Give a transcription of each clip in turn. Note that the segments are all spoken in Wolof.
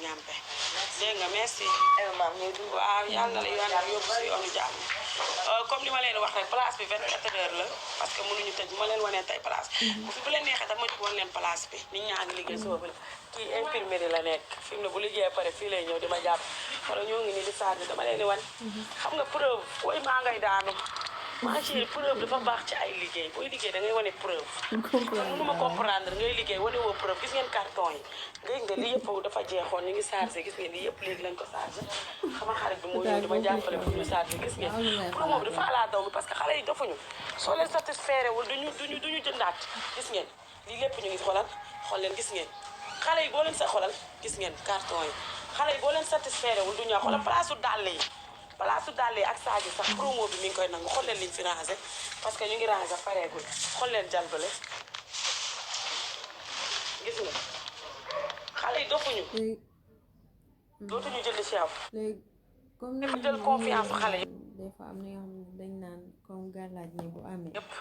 ñampe dégg nga merci waaw yàlla na la yoon yóbbu si yoonu jàmm comme li ma leen wax rek place bi 24 heures la parce que mënuñu tëj bu ma leen wanee tey place bu fi bu leen neexee dama ci woon leen place bi nit ñaa ngi liggéey suba ba la kii infirmerie la nekk fi mu ne bu liggéey pare fii lay ñëw di ma jàpp wala ñoo ngi nii di chargé dama leen di wan xam nga preuve booy maa ngay daanu maa ci preuve dafa baax ci ay liggéey booy liggéey da ngay wane preuve mënu ma comprendre ngay liggéey wane woo preuve gis ngeen carton yi nga nga lii yëpp dafa jeexoon ñu ngi chargé gis ngeen lii yëpp léegi lañ ko chargé sama xarit bi moo ñëw dama jàppale pour ñu chargé gis ngeen promo bi dafa ala daw mi parce que xale yi dafuñu soo leen satisfaire wul duñu jëndaat gis ngeen lii lépp ñu ngi xoolal xool leen gis ngeen xale yi boo leen sa xoolal gis ngeen carton yi xale yi boo leen satisfaire wul du ñu xoolal place su dàll yi place su dàll yi ak Sadio sax promo bi mi ngi koy nangu xool leen liñ fi rangé parce que ñu ngi rangé pareegul xool leen jalbale gis nga xale yi dofuñu dootuñu jënd ci yow léegi comme dafa jël confiance xale yi des fois am na yoo xam ne dañ naan comme gàllaaj ni bu amee yëpp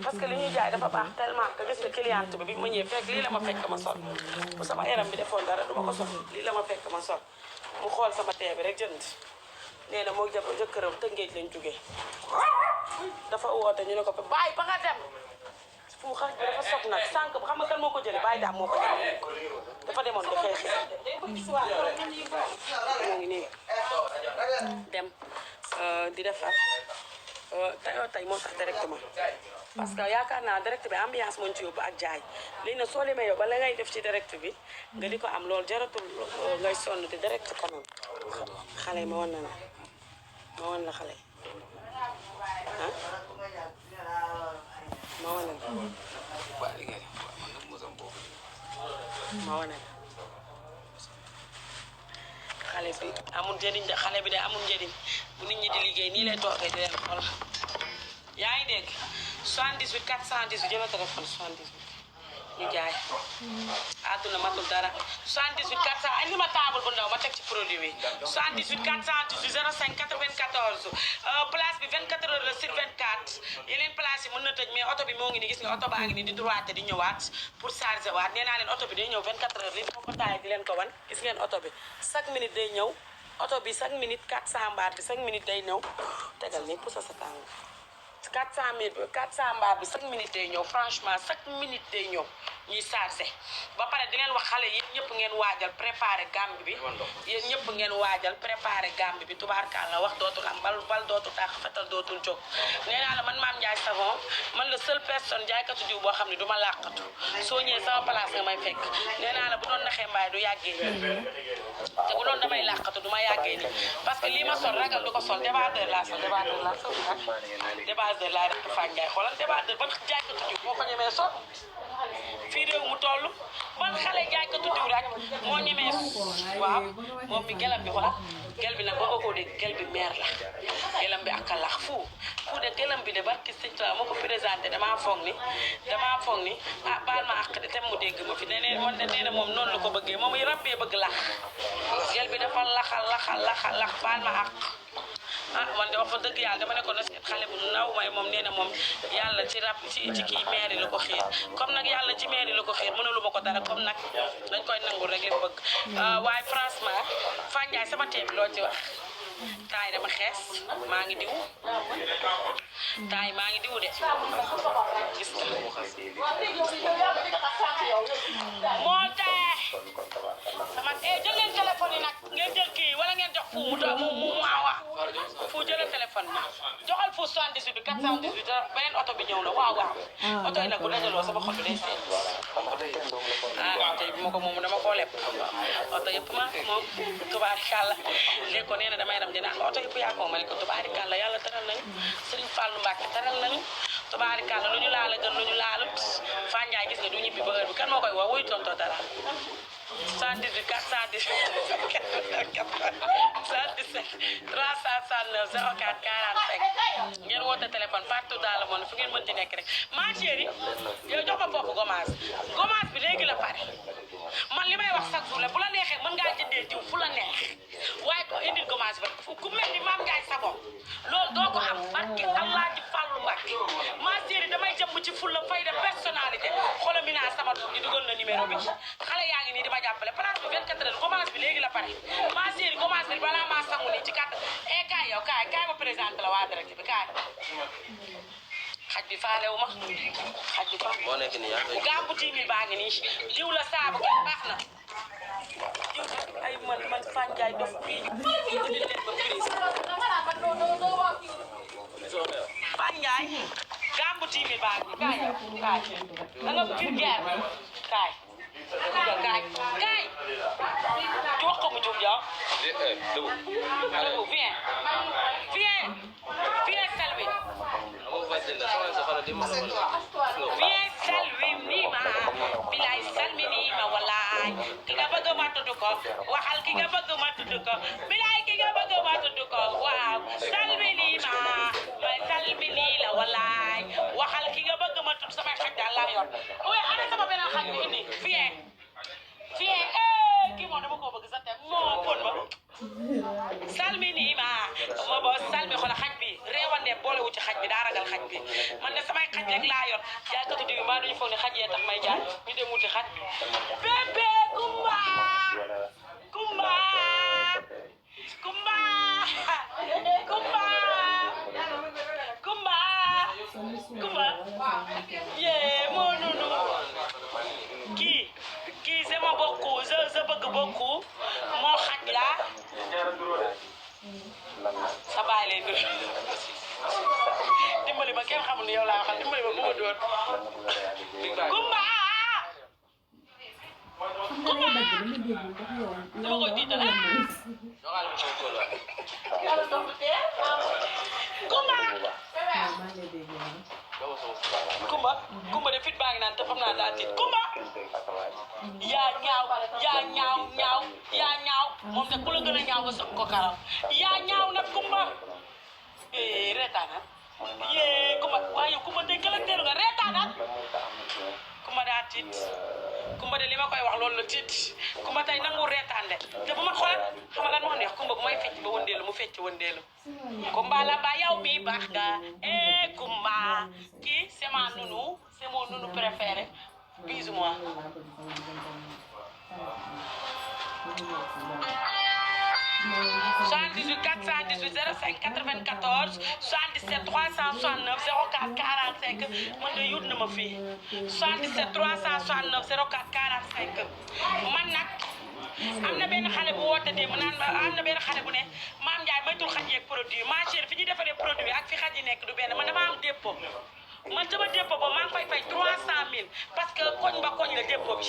parce que li ñuy jaay dafa baax tellement que gis nga cliente bi ma ñëwee fekk lii la ma fekk ma sol bu sama yaram bi defoon dara du ma ko sol lii la ma fekk ma sol mu xool sama tee bi rek jënd nee na moo jëkkëram Tëngéej lañ jógee dafa woote ñu ne ko bàyyi ba nga dem fu xarit bi dafa soog nag sànq xam nga kan moo ko jëlee bàyyi daam moo ko jëlee dafa demoon di xeexi moo ngi nii dem di defar tey moo tax directement parce que yaakaar naa direct bi ambiance moo ñu ci yóbbu ak jaay léegi nag soo limee yow ba la ngay def ci direct bi nga di ko am loolu jaratul ngay sonn di direct quand même xale yi ma wan la xale yi ah ma wan la xale bi amul njëriñ de xale bi de amul njëriñ bu nit ñi di liggéey nii lay toogee di leen xool yaa ngi dégg 78 418 jëla téléphone 78 ñu jaay àdduna matul dara 78 400 indi ma table bu ndaw ma teg ci produit bi 78 418 05 94 place bi 24 heures la sur 24 yeneen place yi mën na tëj mais oto bi moo ngi ni gis nga oto baa ngi ni di droite di ñëwaat pour charger waat nee naa leen oto bi day ñëw 24 heures li dama ko taay di leen ko wan gis ngeen oto bi chaque minute day ñëw oto bi chaque minute 400 mbaar bi chaque minute day ñëw tegal ni pour sa tàng 400 mbaar bi chaque minute day ñëw franchement chaque minute day ñëw ñuy chargé ba pare di leen wax xale yi ñëpp ngeen waajal préparé gambi bi yéen ñëpp ngeen waajal préparé gambi bi tubaarkàlla wax dootul am bal dootul tàq fetal dootul jóg nee naa la man Mame Ndiaye Savon man la seule personne jaaykatu diw boo xam ne du ma làqatu soo ñëwee sama place nga may fekk nee naa la bu doon naxee mbaay du yàggee te bu doon damay làqatu du ma yàggee ni parce que lii ma sol ragal du ko sol débardeur laa sol débardeur laa rek Fane Ndiaye xoolal débardeur ban jaaykatu diw moo ko ñemee sol fii réew mu toll ban xale jaaykatu diw rek moo ñemee waaw moom mi gelam bi xoolal gel bi nag boo ko dégg gel bi meer la gelam bi ak lax fu de gelam bi de barki sëñ Tuubaa moo ko présenté damaa foog ni ah baal ma àq de tem mu dégg ma fi nee na moom noonu la ko bëggee moom yi rabbee bëgg lax gel bi dafa lax baal ma àq ah man de wax fa dëgg yàlla dama ne ko na seet xale bu ndaw may moom nee na moom yàlla ci rab ci kii mairie la ko xiir comme nag yàlla ci mairie la ko xiir mënalu ma ko dara comme nag dañ koy nangul rek li mu bëgg waaye franchement Fane Ndiaye sama teeb loo ci wax taay dama xees maa ngi diw taay maa ngi diw de gis nga moo tee sama jël leen téléphone yi nag ngeen jël kii wala ngeen jox fu mu waawa fu jëlee téléphone bi joxal fu 78 bi 418 beneen oto bi ñëw na waaw oto yi nag bu dajaloo sama xol bi day seet oto yi bi ma ko moom dama koo leb oto yëpp maa ko moom tubaarikàlla léegi ko nee na damay ram dinaa oto yëpp yaa ko ma ne ko tubaarikàlla yàlla teral nañu Sëriñ Fallu Mbàkke teral nañu tubaarikàlla lu ñu laal a gën lu ñu laalut Fane Ndiaye gis nga du ñibbi ba heure bi kan moo koy woo wuy tonto dara 118 418 117 369 04 45 ngeen woote téléphone partout dans le monde fu ngeen mën di nekk rek ma chérie yow jox ma foofu gommage bi léegi la pare man li may wax chaque jour la bu la neexee mën ngaa jëndee diw fu la neex waaye ko indil gommage ba ku mel ni Mame Ndiaye Savon loolu doo ko am barke Allah ci Fallu Mbàkke ma chérie damay jëm ci fulla fayda personnalité xoolal mi naa sama doom di dugal na numéro bi xale yaa ngi nii di ma jàppale place bi 24 heures commence bi léegi la pare ma série commence bi balaa maa sangu nii ci kàtt kaay yow kaay ma présenté la waa direct bi kaay xaj bi faalewu ma xaj bi faalewu moo nekk nii yaa ngi gàmbu 10 000 baa ngi nii diw la saabu kenn baax na diw ay man fanjaay dof bii indi leen ba prise fanjaay gàmbu 10 000 baa ngi kaay da nga vulgaire kaay ci wax ko mu jóg yow viens Selvi viens Selvi nii ma bilay salmi nii ma walaay ki nga bëgg ma tudd ko waxal ki nga bëgg ma tudd ko bilay ki nga bëgg ma tudd ko waaw salmi nii ma salmi nii la walaay waxal ki nga bëgg ma tudd samay xaj daal laa yor ana sama beneen xaj bi indi viens kii moom dama ko bëgg sa teg moo bon ma salmi nii ma bo salmi xoolal xaj bi réewande boolewu ci xaj bi daa ragal xaj bi man de samay xaj rek laa yor jaaykatu diw mbaa duñu foog ne xaj yee tax may jaay ñu dem wuti xaj bébé kumba kumba kumba kumba kumba kumba yee moo nunu kii sama bokku sa bëgg bokku moo xaj la sa baay lay dóor dimbali ma kenn xamul ne yow laa waxal dimbali ma bu ma dóor kumba dama koy tiital kumba de fit baa ngi naan te xam naa daa tiit kumba yaa ñaaw moom de ku la gën a ñaaw nga sëq ko karam yaa ñaaw nag kumba reetaanal kumba waaye kumba de gëlanteelu nga reetaanal kumba daa tiit kumba de li ma koy wax loolu la tiit kumba tey nangu reetaan de te bu ma xoolal xam nga lan moo neex kumba bu may fecc ba wëndeelu mu fecc wëndeelu kumba la ba yow mi baax nga kumba kii c'est ma nounou c'est mon nounou préféré bisous-moi 78 418 05 94 77 369 04 45 man de yóot na ma fii 77 369 04 45 man nag am na benn xale bu woote de mu naan am na benn xale bu ne Maam Ndiaye maytul xaj yeeg produit ma chérie fi ñuy defaree produit ak fi xaj yi nekk du benn man dama am dépôt man sama dépôt ba maa ngi fay fay 300 000 parce que koñ ba koñ la dépôt bi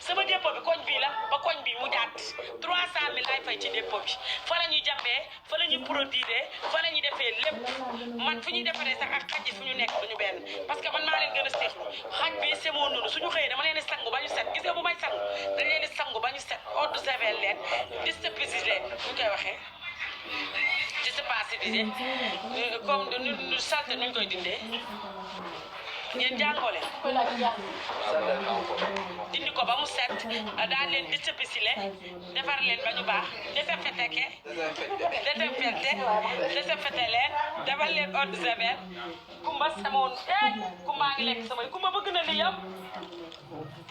sama dépôt bi koñ bii la ba koñ bi mu jaat 300 000 laay fay ci dépôt bi fa la ñuy jàmbee fa la ñuy produire fa la ñuy defee lépp man fu ñuy defaree sax ak xaj yi fu ñu nekk duñu benn parce que man maa leen gën a seexlu xaj bi c'est mon noonu suñu xëyee dama leen di sangu ba ñu set gis nga bu may sangu dañ leen di sangu ba ñu set eau de javel leen distépésiser leen ñu koy waxee je sais pas si comme nu salte nuñ koy dindee ngeen jàngoo leen dindi ko ba mu set daal leen distépésiler defar leen ba ñu baax désinfecté leen defar leen eau de javel kumba samoon kumba ngi lekk sama kumba bëgg na lii am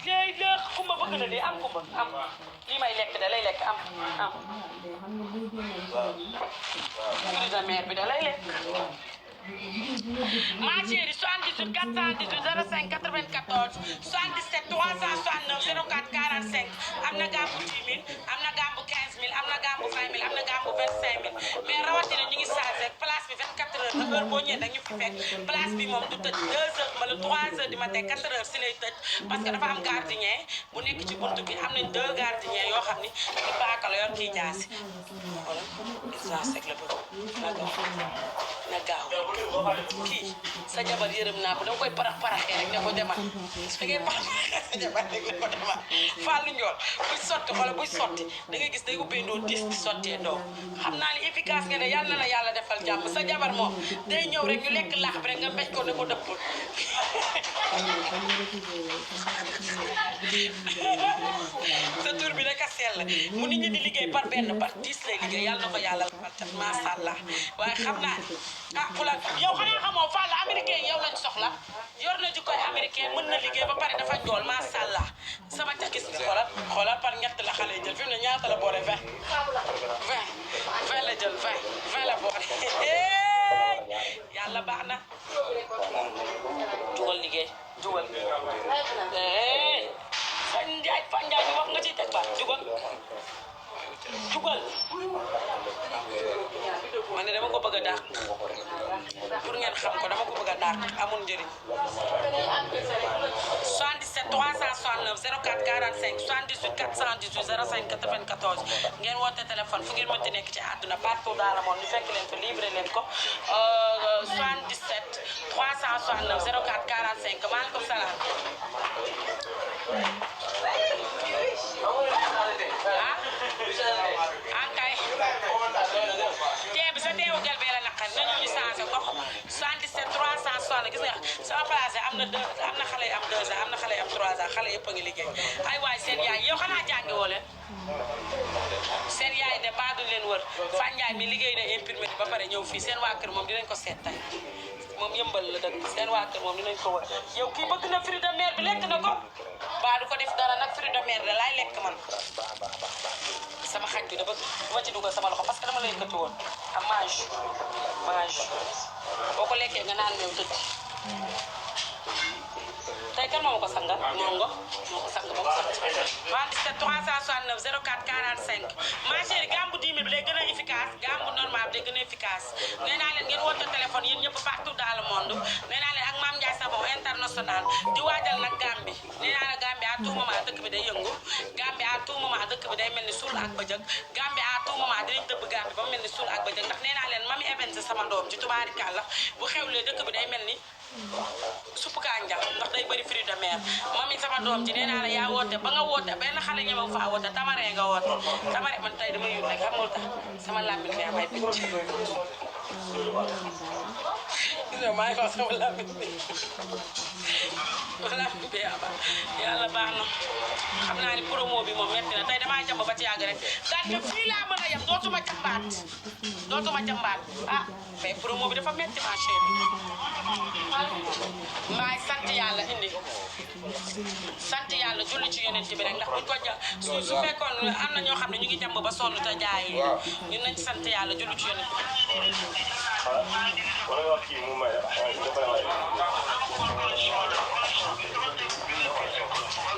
léegi la kumba bëgg na lii am kumba am lii may lekk da lay lekk am fruits de mer bi da lay lekk ma chérie 78 418 05 94 77 369 04 45 am na gàmbu 10 000 am na gàmbu 15 000 am na gàmbu 20 000 am na gàmbu 25 000 mais rawatina ñu ngi changé place bi 24 heures la heure boo ñëwee dañu fi fekk place bi moom du tëj 2 heures wala 3 heures du matin 4 heures si lay tëj parce que dafa am gardien bu nekk ci buntu bi am nañ 2 gardiens yoo xam ni ki paaka la yor kii jaasi wala essence rek la bëgg na gaaw kii sa jabar yërëm naa ko dama koy paraxee rek ne ko demal su fekkee paraxee sa jabar rek ne ko demal Fallou Ndiol buy sotti xoolal buy sotti da ngay gis day ubbee ndoo 10 di sottee ndoo xam naa ni efficace nga ne yàlla na la yàlla defal jàmm sa jabar moom day ñëw rek ñu lekk laax bi rek nga mbéj ko ne ko dëppul sa tur bi rek a sell mu nit ñi di liggéey par benn par 10 lay liggéey yàlla na ko yàlla lafal cat macha allah waaye xam naa ah ku la yow xanaa xamoo Fall américain yow lañ soxla yor na ji koy américain mën na liggéey ba pare dafa njool macha allah sama ca gis nga xoolal par ñett la xale yi jël fi mu ne ñaata la boole 20 la jël 20 la boole yàlla baax na jugal liggéey jugal Fan Njaay ñu wax nga ci teg ba jugal man ne dama ko bëgg a dàq pour ngeen xam ko dama ko bëgg a dàq amul njëriñ 77 369 04 45 78 418 05 94 ngeen woote téléphone fu ngeen mënti nekk ci àdduna partout dans le monde ñu fekk leen fa livré leen ko 77 369 04 45 maaleykum salaam ankay bi sa teewu gel bee la naqar nañu ñu changé ko 77 360 gis nga sama place am na xale yi am 2 ans am na xale yi am 3 ans xale yëpp a ngi liggéey ay waay seen yaay yow xanaa jàngi woo leen seen yaay de baa duñ leen wër Fan Njaay mi liggéey na imprimé ba pare ñëw fii seen waa kër moom dinañ ko seet tey moom yëmbal la dëkk seen waa kër moom dinañ ko wër yow kii bëgg na fruit de mer bi lekk na ko baa du ko def dara nag fruit de mer da laay lekk man sama xaj bi da bëgg ma ci dugal sama loxo parce que dama lay këtt woon am mange boo ko lekkee nga naan meew tëdd tey kan moo ko sangal moo ko sang ba mu sant 77 369 04 45 ma chérie gambu 10 000 bi day gën a efficace gambu normal bi day gën a efficace nee naa leen ngeen woote téléphone yéen ñëpp partout dans le monde nee naa leen ak Mame Ndiaye Savon international di waajal nag Gambie nee naa la Gambie à tout moment dëkk bi day yëngu Gambie à tout moment dëkk bi day mel ni suul ak bëjëg Gambie à tout moment dinañ dëbb Gambie ba mu mel ni suul ak bëjëg ndax nee naa leen Mami Evans sama doom ci tubaarikàlla bu xewlee dëkk bi day mel ni suppu kanja ndax day bëri fruit de mer Mami sama doom ji nee naa la yaa woote ba nga woote benn xale ñëw faa woote tamare nga woote tamare man tey dama yur rek xam nga lu tax sama làmmiñ bi amay picc maa ngi wax sama làmmiñ bi yàlla baax na xam naa ni promo bi moom metti na tey damaa jàmb ba ci yàgg rek daal ne fii laa mën a yem dootuma jàmbaat ah mais promo bi dafa metti ma chérie maay sant yàlla indi sant yàlla julli ci yonent bi rek ndax buñ ko su fekkoon am na ñoo xam ne ñu ngi jàmb ba sonn te jaayi ñun nañ sant yàlla julli ci yonent bi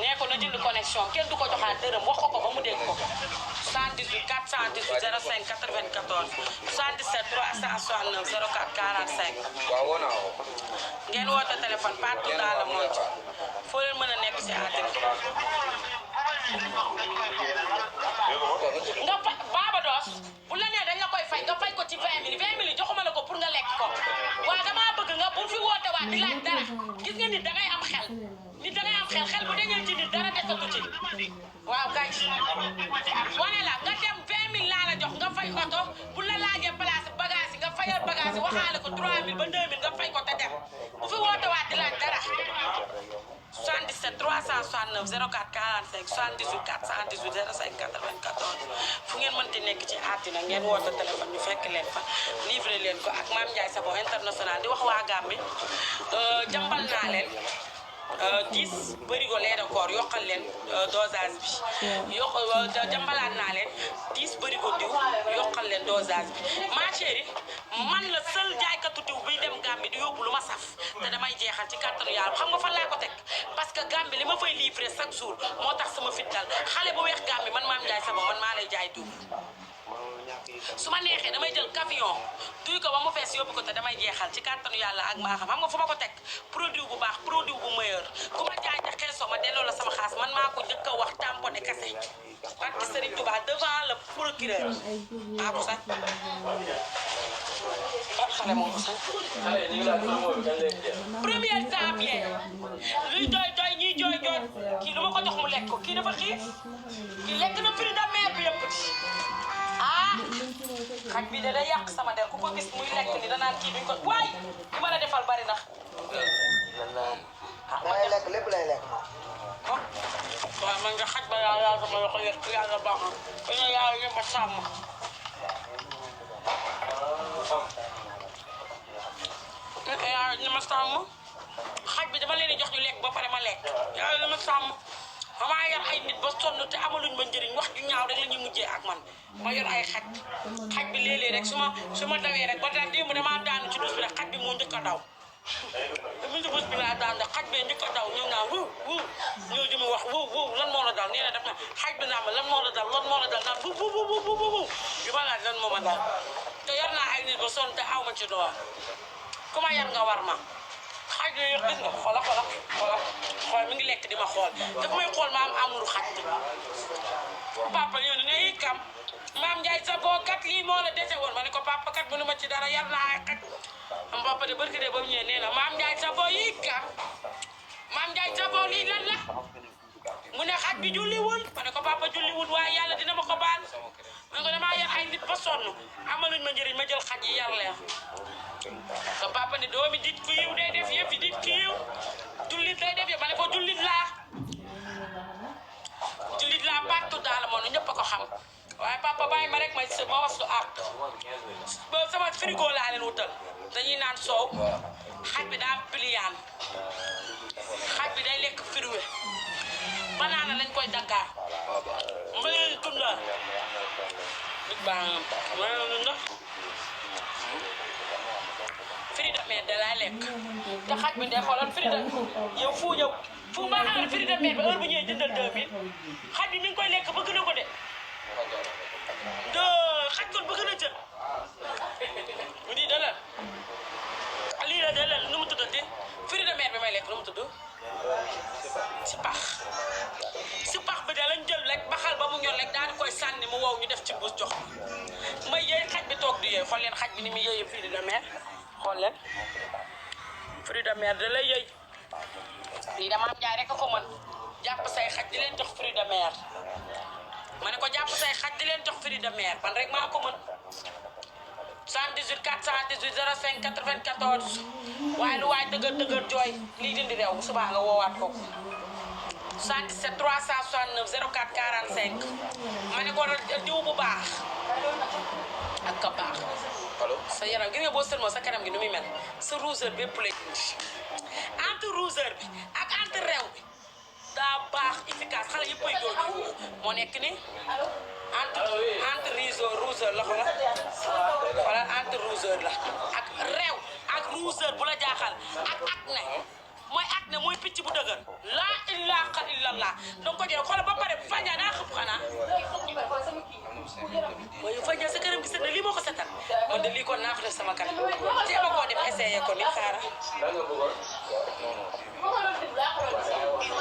nee ko na jënd connexion kenn du ko joxaat dërëm wax ko ba mu dégg ko 78 418 05 94 77 369 04 45 ngeen woote téléphone partout dans le monde foo leen mën a nekk ci àddina nga fay Baba Doos bu la nee dañ la koy fay nga fay ko ci 20 000 joxuma la ko pour nga lekk ko waaw damaa bëgg nga bu fi woote waat di laaj dara gis nga nit dangay am xel xel bu dañee ci nit dara desatu ci waaw kay wane la nga dem 20 000 laa la jox nga fay oto bu la laajee place bagage yi nga fayal bagage yi waxaale ko 3 000 ba 2 000 nga fay ko te dem bu fi woote waat di laaj dara 77 369 04 45 78 418 05 94 fu ngeen mënti nekk ci àddina ngeen woote téléphone ñu fekk leen fa livré leen ko ak Mame Ndiaye Savon international di wax waa Gambie jàmbal naa leen 10 bërigo lait de corps yokkal leen dosage bi jàmbalaat naa leen 10 bërigo diw yokkal leen dosage bi ma chérie man la seul jaaykatu diw biy dem Gambie di yóbbu lu ma saf te damay jeexal ci kàttanu yàlla xam nga fan laa ko teg parce que Gambie li ma fay livré chaque jour moo tax sama fit dal xale bu weex Gambie man Mame Ndiaye Savon man maa lay jaay diw su ma neexee damay jël camion duy ko ba mu fees yóbbu ko te damay jeexal ci kàttanu yàlla ak mbaaxam xam nga fu ma ko teg produit bu baax produit bu meilleur ku ma jaay te xeesoo ma delloo la sama xaas man maa ko njëkk a wax tamponné kese barke Serigne Touba devant le procureur maa ko sax xale moom ko sax 1er janvier luy doy ñiy jooy kii lu ma ko jox mu lekk ko kii dafa xiif kii lekk na fruit de mer bi yëpp ah xaj bi de day yàq sama der ku ko gis muy lekk ni danaan kii duñ ko waay li ma la defal bari na dangay lekk lépp lay lekk. waaw man nga xaj ba yàlla sama loxo yëpp yàlla baax na ba ñu yàlla yëpp a sàmm yàlla na ma sàmm xaj bi dama leen di jox ñu lekk ba pare ma lekk yàlla na ma sàmm maa yor ay nit ba sonn te amaluñ ma njëriñ wax ju ñaaw rek la ñuy mujjee ak man ma yor ay xaj bi léeg-léeg rek su ma dawee rek ba daal démb damaa daanu ci dus bi rek xaj bi moo njëkk a daw dama ci bés bi laa daan ndax xaj bee njëkk a daw ñëw naa wuu wuu ñëw di ma wax wuu wuu lan moo la dal nee na def na xaj bi naa ma lan moo la dal naan bu yu ma laaj lan moo ma dal te yor naa ay nit ba sonn te aw ma ci doom ku ma yar nga war ma xaj yooyu gis nga xool mi ngi lekk di ma xool daf may xool ma am amuru xaj bi papa ñëw ne yi kam maam Ndiaye sa boo kat lii moo la dese woon ma ne ko papa kat mënu ma ci dara yar naa ay xaj am papa de barki de ba mu ñëwee nee na maam Ndiaye sa boo yi kam maam Ndiaye sa boo lii lan la mu ne xaj bi julliwul ma ne ko papa julliwul waaye yàlla dina ma ko baal ma ne ko damaa yar ay nit ba sonn amaluñ ma njëriñ ma jël xaj yi yar leen sa papa ne doomi dit ku yiw day def yëpp dit ku yiw jullit day def yëpp ma ne ko jullit laa partout dans le monde ñëpp a ko xam waaye papa bàyyi ma rek ma waslu àq ba sama frigo laa leen wutal dañuy naan soow xaj bi daa am piliyaan xaj bi day lekk fruit banaana lañ koy daggaar ma leen tunda big bang ma leen ndax fruit de mer da laay lekk te xaj bi day xoolal fruit de yow fu maa xam ne fruit de mer ba heure bu ñëwee jëndal 2000 xaj bi mi ngi koy lekk bëgg na ko de xaj kon bëgg na jël lii da la nu mu tuddati fruit de mer bi may lekk nu mu tudd si pax bi da lañ jël rek baxal ba mu ñor rek daal di koy sànni mu wow ñu def ci mbuus jox may yëy xaj bi toog di yëy xool leen xaj bi ni muy yëyee fruit de mer xool leen fruit de mer da lay yëy lii dama am jaay rek a ko mën jàpp say xaj di leen jox fruit de mer ma ne ko jàpp say xaj di leen jox fruit de mer man rek maa ko mën 118 418 05 94 waaye lu waay dëgër jooy lii dindi réew bu subaa nga woowaat ko 77 369 04 45 ma ne ko diw bu baax ak ka baax sa yaram gis nga boo sëlmoo sa kanam gi nu muy mel sa rougeur bépp lay indi entre rougeur bi ak entre réew bi daa baax efficace xale yëpp ay doon moo nekk ni entre rougeur la xoolal entre rougeur la ak réew ak rougeur bu la jaaxal ak acné mooy picc bu dëgër laa ilaaha illallah donc ko jël xoolal ba pare faña daa xëpp xanaa mooy faña sa këram gi set na lii moo ko setal man de lii kon naa ko def sama kanam jéema koo def essayé ko ni xaara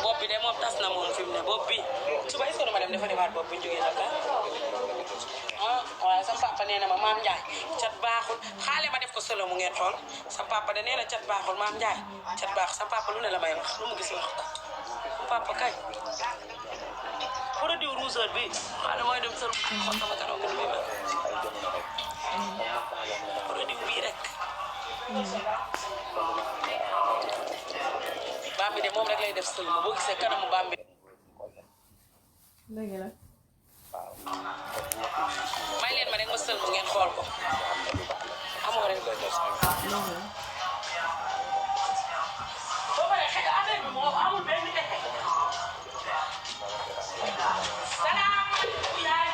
bopp bi de moom tas na moom fi mu ne bopp bi suba est-ce que ma dem dafa defaat bopp bi ñu jógee Dakar waaye sama papa nee na ma maam Ndiaye cat baaxul xaale ma def ko solo mu ngeen xool sama papa de nee na cat baaxul maam Ndiaye cat baax sama papa lu ne la may wax lu mu gis wax ko sama papa kay produit rougeur bi xaale mooy dem solo xool sama kanam gi nu muy mel produit bii rek baam bi de moom rek lay def sël boo gisee kanamu baam bi dëgg la may leen ma rek ma sël mu ngeen xool ko amoo rek boo paree xëy na affaire bi moom amul benn effet salaamaaleykum yaay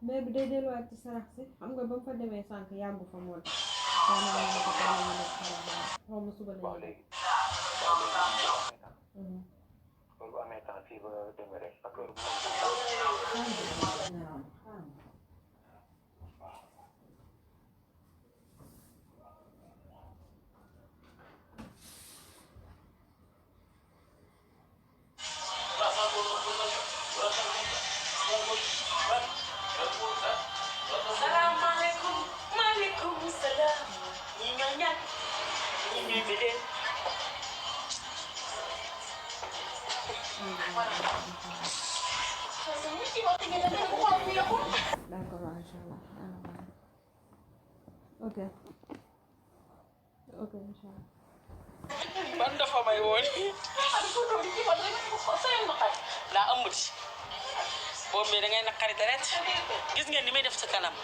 mais bi day delluwaat ci sarax si xam nga ba mu fa demee sànq yàggu fa moon xaw ma suba lañu d'accord, inchallah. ok inchallah ban dafa may woon daa ëmb di boobu mi da ngay naqari deret gis ngeen ni may def sa kanam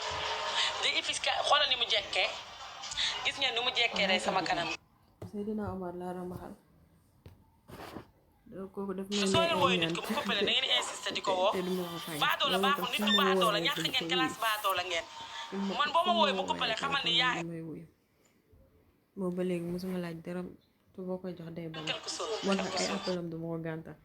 di ifis ka xoolal ni mu jekkee gis ngeen ni mu jekkee rek sama kanam Seydina Omar laa ramaxal kooku def mel soo leen wooyu nit ko bu coupé da ngeen insister di ko woo baatoo la baaxul nit ku baatoo la ñàkk ngeen classe baatoo la ngeen man boo ma wooyu bu coupé xamal ni yaay boobu ba léegi mosuma laaj dara te boo koy jox day bala wala ay appelam du ma ko gàntal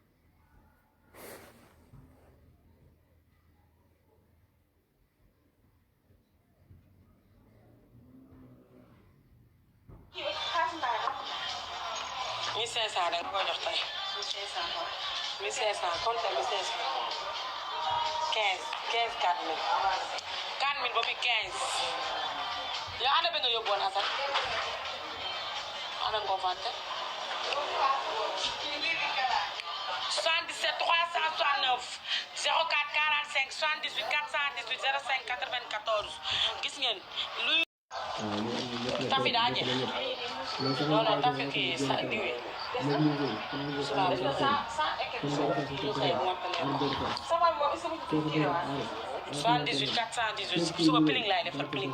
da nga koy jox tey 1500 compte 1500 15 4000 4000 ba muy 15 yow ana ba nga yóbbuwoon Assane ana nga ko fàtte 77 369 04 45 78 418 05 94 gis ngeen luy tafi daa jeex non non tafi kii sa diwi 78 418 suba piling laay defar piling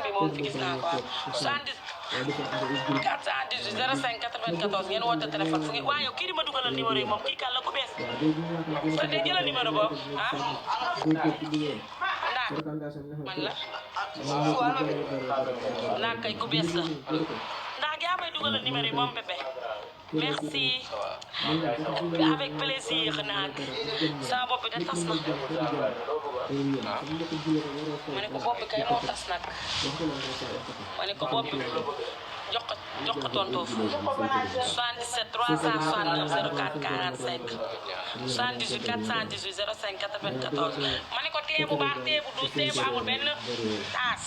bi moom fi gis naa ko 70 418 05 94 ngeen woote téléphone fu ngeen waaye yow kii di ma dugalal numéro yi moom kii kan la ku bees te de jëlal numéro boobu ah man la naa kay ku bees la ndax yaa may dugalal numéro yi moom bébé merci avec plaisir naag sama bopp bi da tas na ma ne ko bopp bi kay moo tas nag ma ne ko bopp bi jox ko tonton 77 369 04 45 78 418 05 94 ma ne ko tee bu baax tee bu duus tee bu amul benn taas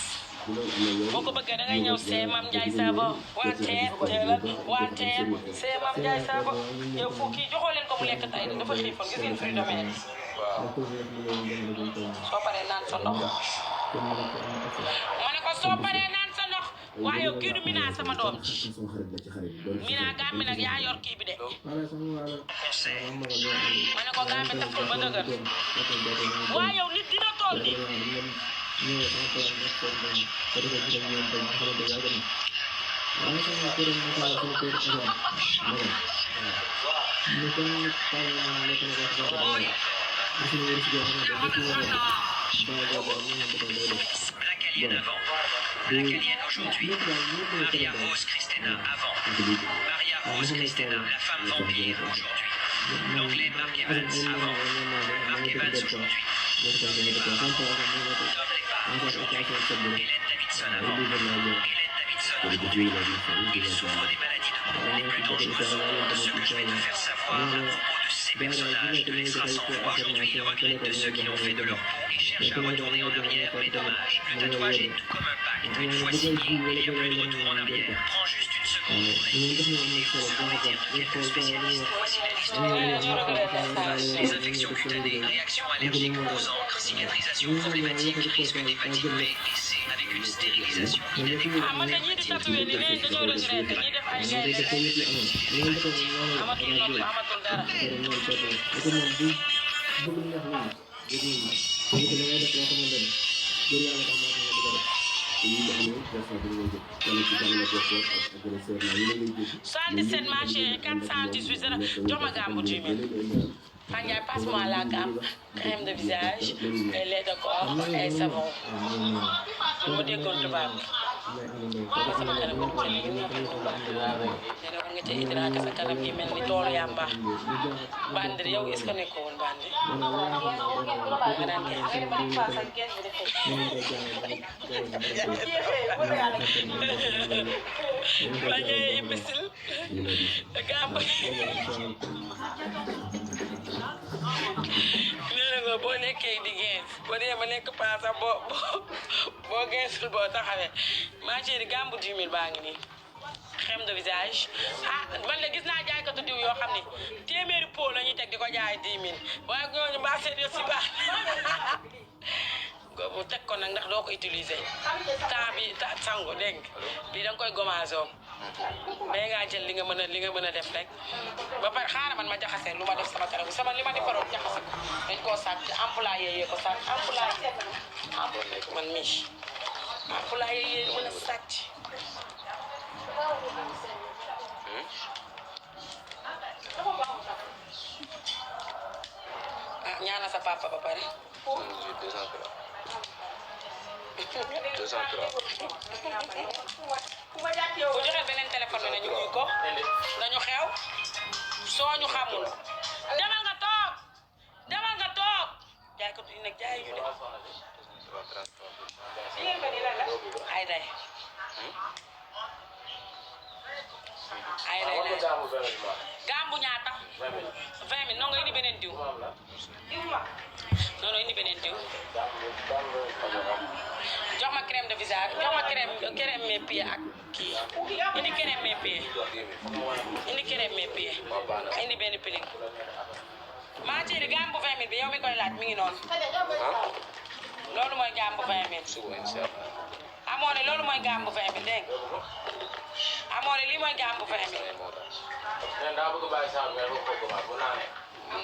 boo ko bëggee da ngay ñëw see Mame Ndiaye Savon waa teer teelal waa teer see Mame Ndiaye Savon yow fu kii joxoo leen ko mu lekk tey dafa xiifoon gis ngeen fruits de mer soo paree naan sa ndox ma ne ko soo paree naan sa ndox waaye yow kii du Mina sama doom ci Mina Gàmbi nag yaa yor kii bi de ma ne ko Gàmbi taful ba dëgër waaye yow nit dina toll ni Blacalienne aujourd'hui, Maria Rose Christina avant, Maria Rose Christina, la femme vampire aujourd'hui, l'anglais Mark Evans avant, Mark Evans aujourd'hui, Dominic aujourd'hui, Hélène Davidson avant, Hélène Davidson aujourd'hui, il souffre des maladies de peau les plus dangereuses. Ce que je vais te faire savoir à propos de ces personnages de l'extra sans voix aujourd'hui, il regrette de ceux qui l'ont fait de leur peau et cherche à retourner en arrière, mais dommage. Le tatouage est tout comme un pacte. Une fois signé, il n'y a plus de retour en arrière. Prends juste une seconde pour réfléchir et on va dire quelques spécialistes. Voici la liste des les infections cutanées, réactions allergiques aux encres, cicatrisation problématique, risque d'hépatite B et C avec une stérilisation inadéquate. ma chérie 418 jox ma gamme bu 10 000 Fandiaye passe-moi la gamme crème de visage et lait de corps et savon ma déggoon tubaab sama kanam bu ci léegi nga ci hydraté sa kanam gi mel ni toolu yàmba Bandit yow est-ce que nekkoo woon Bandit nga daan kay imbécile gàmb nee na nga boo nekkee di gens boo dee ma nekk paasa boo gensul boo taxawee ma chérie gambu 10 000 baa ngi nii crème de visage man la gis naa jaaykatu diw yoo xam ne téeméeri pot la ñuy teg di ko jaay 10 000 waaye ñooñu mbaa seen yo si baax teg ko nag ndax doo ko utiliser temps bi sangu dégg nga lii da nga koy gommage om mais ngaa jël li nga mën a def rek ba pare xaaral man ma jaxase lu ma def sama kanam sama li ma defaroon jaxase ko dañ koo sàcc employé yee ko sàcc employé man mii employé yee mën a sàcc ñaana sa papa ba pare 203 bu joxe beneen téléphone bi nañu uy ko dañu xew soo ñu xamul demal nga toog jaay ko di nag jaay ñu de ay day gambu ñaata 20 000 non nga indi beneen diw non indi beneen diw jox ma crème de visage jox ma crème mes pieds ak kii indi crème mes pieds indi benn piling maa ci gambu 20 000 bi yow mi koy laaj mi ngi noonu loolu mooy gambu 20 000 amoo ne loolu mooy gambu 20 000 dégg nga amoo ne lii mooy gambu 20 000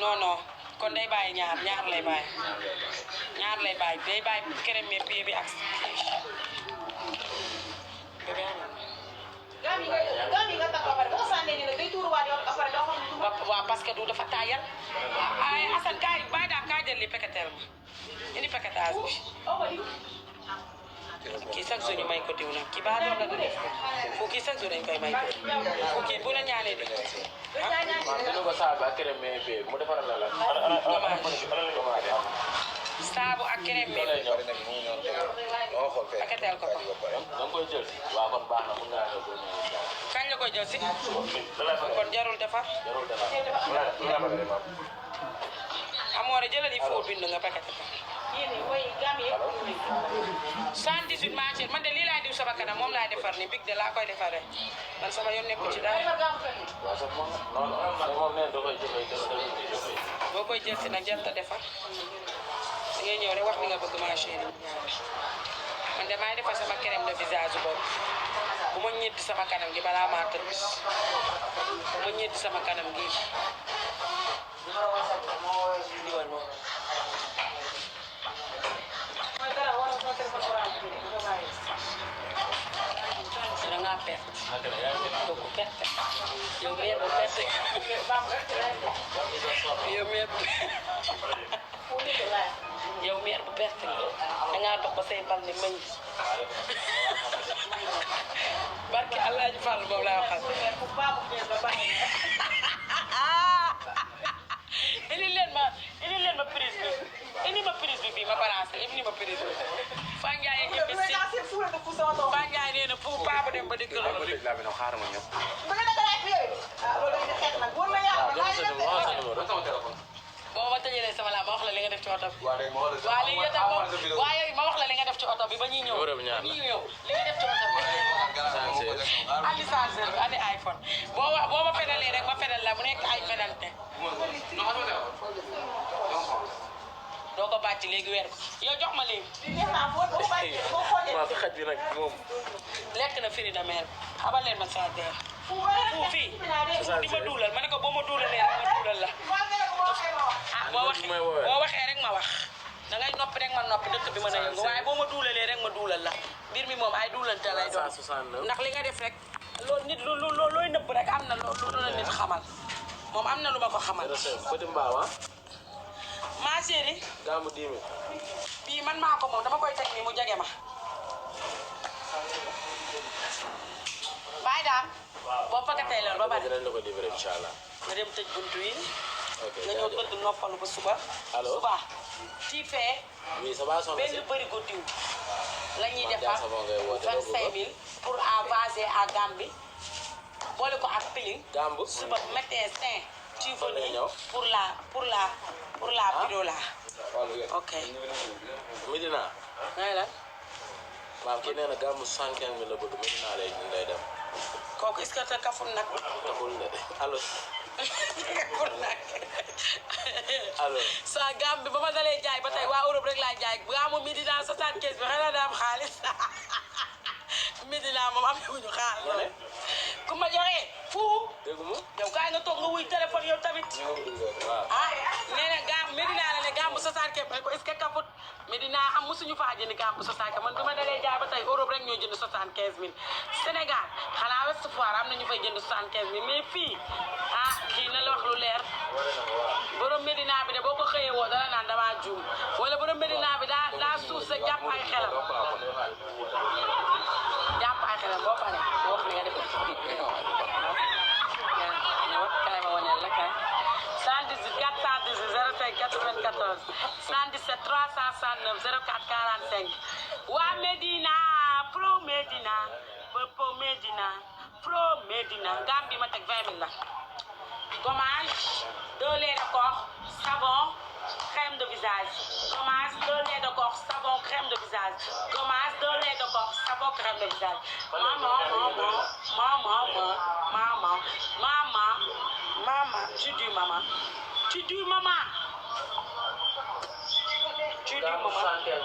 non kon day bàyyi ñaar lay bàyyi day bàyyi crème mes pieds bi ak waaw parce que du dafa taayal ay Assane kaay bàyyi daal kaay jël li paquetage ma indi paquetage bi kii chaque jour ñu may ko diw nag kii baa doon la da def fu kii chaque jour dañ koy may fu kii bu la ñaanee di dina ko saabu ak crème mais bi mu defaral la saabu ak crème mais paquetel ko ko da koy jël waaw kon baax na mun ngaa ñëw kañ la koy jël si kon jarul defar amoore jëlal yi foo bind nga paqueté ko 118 marché man de lii laay diw sama kanam moom laay defar ni big de laa koy defaree man sama yoon nekku ci dara boo koy jël si nag jarta defar da ngay ñëw rek wax li nga bëgg ma chérie man de maay defar sama crème de visage boobu bu ma ñetti sama kanam gi balaa maa tëdd bu ma ñetti sama kanam gi diwal moom da ngaa perte doo ko perte yow meer bu perte yow meer bu perte da ngaa dox ba say bal ni mëñ barke Alaaji Fall boobu laa waxal indi leen ma prise bi indi ma prise bi fii ma balancé indi ma prise bi Fa Ndiaye ñëpp si Fa Ndiaye nee na fu paa dem ba dëkk la boo ma tëjalee sama laa ma wax la li nga def ci oto bi waaw li nga def waaye ma wax la li nga def ci oto bi ba ñuy ñëw li nga def ci oto bi andi chargeur bi andi iPhone boo ma fenalee rek ma fenal la mu nekk ay fenante doo ko bàcc léegi weer ko yow jox ma léegi xaj bi nag moom lekk na firi na mère xabal leen ma chargeur fii di ma duulal ma ne ko boo ma duulalee rek ma duulal la boo waxee rek ma wax dangay noppi rek ma noppi dëkk bi mën a yëngu waaye boo ma duulalee rek ma duulal la mbir mi moom ay duulante lay doon ndax li nga def rek loolu nit looy nëbb rek am na loolu la nit xamal moom am na lu ma ko xamal petit mbaaw ma chérie gaamu 10 000 bii man maa ko moom dama koy teg nii mu jege ma bàyyi daam boo pagatee loolu ba pare dinañ la ko livré incha allah nga dem tëj buntu yi nga ñëw jaajëf. tëdd noppalu ba suba Allô? suba ci fee oui ça va soxna si benn bërigo diw la ñuy Man defar Dia Savon ngay woote, loolu 25 000 pour envaser à Gambie boole ko ak piling Gambu suba matin sain tu Fan lay venais ñëw? pour la vidéo là ok Medina ngay la maam kii nee na gàmmu 115 000 la bëgg Medina lay dem kooku est-ce que te kaful nag taxul ne allo alors sa gam bi ba ma dalee jaay ba tey waa Europe rek laa jaay gaamu Medina 75 bi xanaa daa am xaalis Medina moom amewuñu xaalis ku ma joxee fu dégg mu yow kaay nga toog nga wuy téléphone yow tamit ah nee na gaam Medina la ne gaamu 75 rek ko est-ce que kaput Medina am musuñu faa jënd gaamu 75 man bi ma dalee jaay ba tey Europe rek ñoo jënd 75000 Sénégal xanaa West Foire am na ñu fay jënd 75000 mais fii ah kii na la wax lu leer borom Medina bi de boo ko xëyee woo dana naan damaa juum wala borom Medina bi daa suuf sa jàpp ay xelam jàpp ay xelam boo paree boo wax li nga def kay ma waneel la kay 118 418 05 94 117 369 04 45 waa Medina pro Medina Popo Medina pro Medina Gambie ma teg 20 000 la gommage 2 laits de corps savon crème de visage gommage 2 laits de corps savon crème de visage gommage 2 laits de corps savon crème de visage maman tu dis maman tu dis maman tu dis maman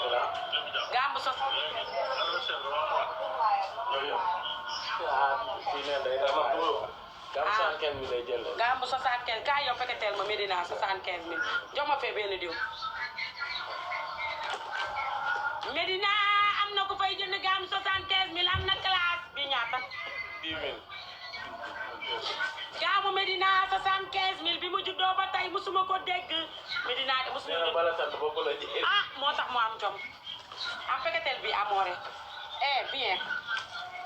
gambu sos gambu 75 kaay yow fekkateel ma Medina 75000 jox ma fee benn diw Medina am na ku fay jënd gambu 75000 am na classe bi ñaata 10 000 gaamu Medina 75000 bi mu juddoo ba tey musuma ko dégg Medina de musuma ko dégg ah moo tax mu am jom am fekkateel bi amoore bien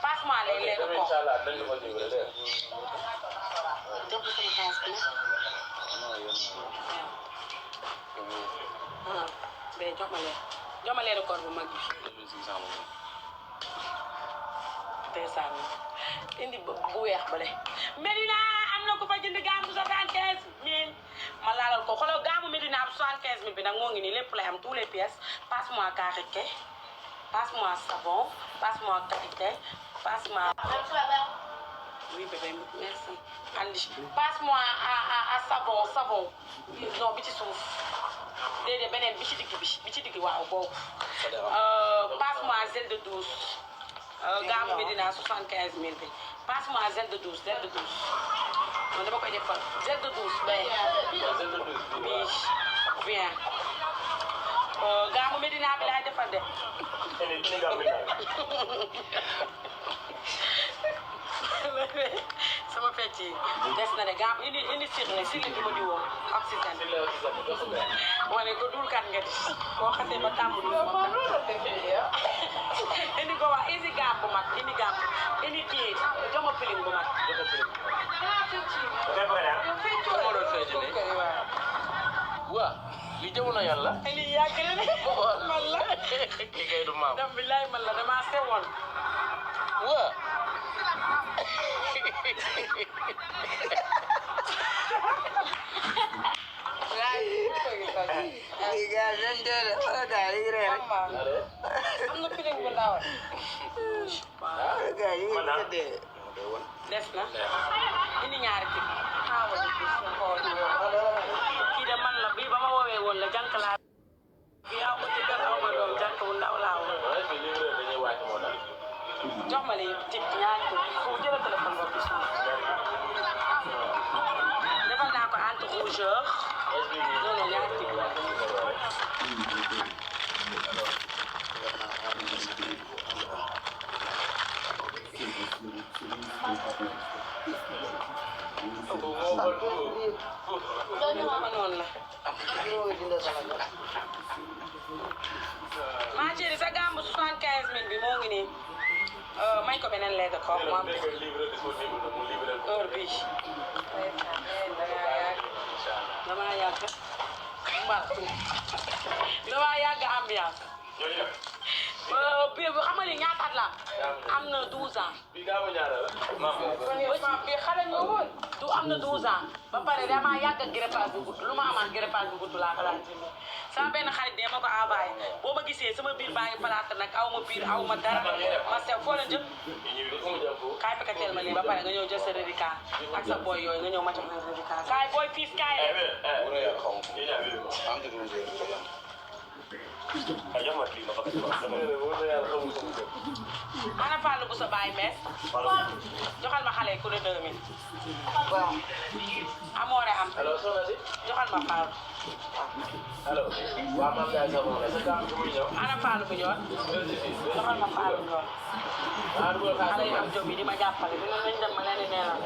passe-moi les laits de corps jox ma sama xaalis bi nag mais jox ma lait de corps bu mag bi 200 indi bu weex bale Medina am na ku fa jënd gaamu 75000 ma laalal ko xoolal gaamu Medina 75000 bi nag moo ngi nii lépp lay am tous les pièces passe-moi karité passe-moi savon passe-moi karité passe-moi oui bébé merci andi passe-moi à savon non bi ci suuf déedéet beneen bi ci digg waaw boobu passe-moi gel de douche gaamu Medina 75000 bi passe-moi gel de douche man dama koy defal gel de douche bi bien gaamu Medina bi laay defal de sama fecc yi des na de gaam indi sirle bi ma di woo oxygène wane ko dul kat nga di boo xasee ba tàmm dul indi ko wax indi gaam bu mag indi kii joma piling bu mag waa li jamono yàlla indi yàgg na ne man la kii kay du maam dam billaay man la dama sewoon waa am na piling bu ndaw des na indi ñaari kii kii de man la bii ba ma woowee woon la jànk laa bii aw ma ci kër aw ma doom jànk bu ndaw laa woon jox ma lii tig ñaari kii fu jëla téléphone boobu bi suuf defal naa ko anti rougeur non ñaari tig noonu la ma chérie sa gambu 75000 bi moo ngi nii may ko beneen lait de corps mu am heure bi damaa yàgg ambiance bii xam nga ni ñaata at la am na 12 ans. bi gaa ma ñaara la. bii xale ñu woon. du am na 12 ans ba pare damaa yàgg ak greffage bu gudd lu ma amaat greffage bu gudd laa ko daan jënd sama benn xarit de ma ko envoyé boo ma gisee sama biir baa ngi palaata nag aw ma biir aw ma dara ma sew foo leen jëm. kaay pekateel ma lii ba pare nga ñëw jël sa reliquat ak sa boy yooyu nga ñëw ma jox leen reliquat kaay boy fiis kaay. ana Fallou bu sa baay mees joxal ma xale yi ku ne 2000. waaw. amoore am. allo soxna si. joxal ma Fallou. allo. waaw man Ndiaye Savon la sa gàmm muy ñëw. ana Fallou bu ñor. joxal ma Fallou bu ñor. xale yi am jom yi di ma jàppale bi nañ dem ma leen di neenal.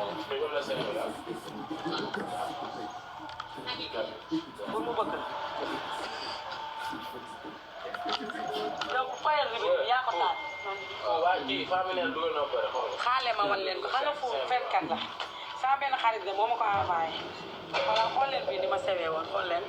pour mu bëgg. donc fayal bi yaa ko taal. waa ji famille dugal na pare xaale ma wan leen ko xanaa fu fenkat la sama benn xarit de moo ma ko envoyé voilà xool leen bii ni ma sewee woon xool leen.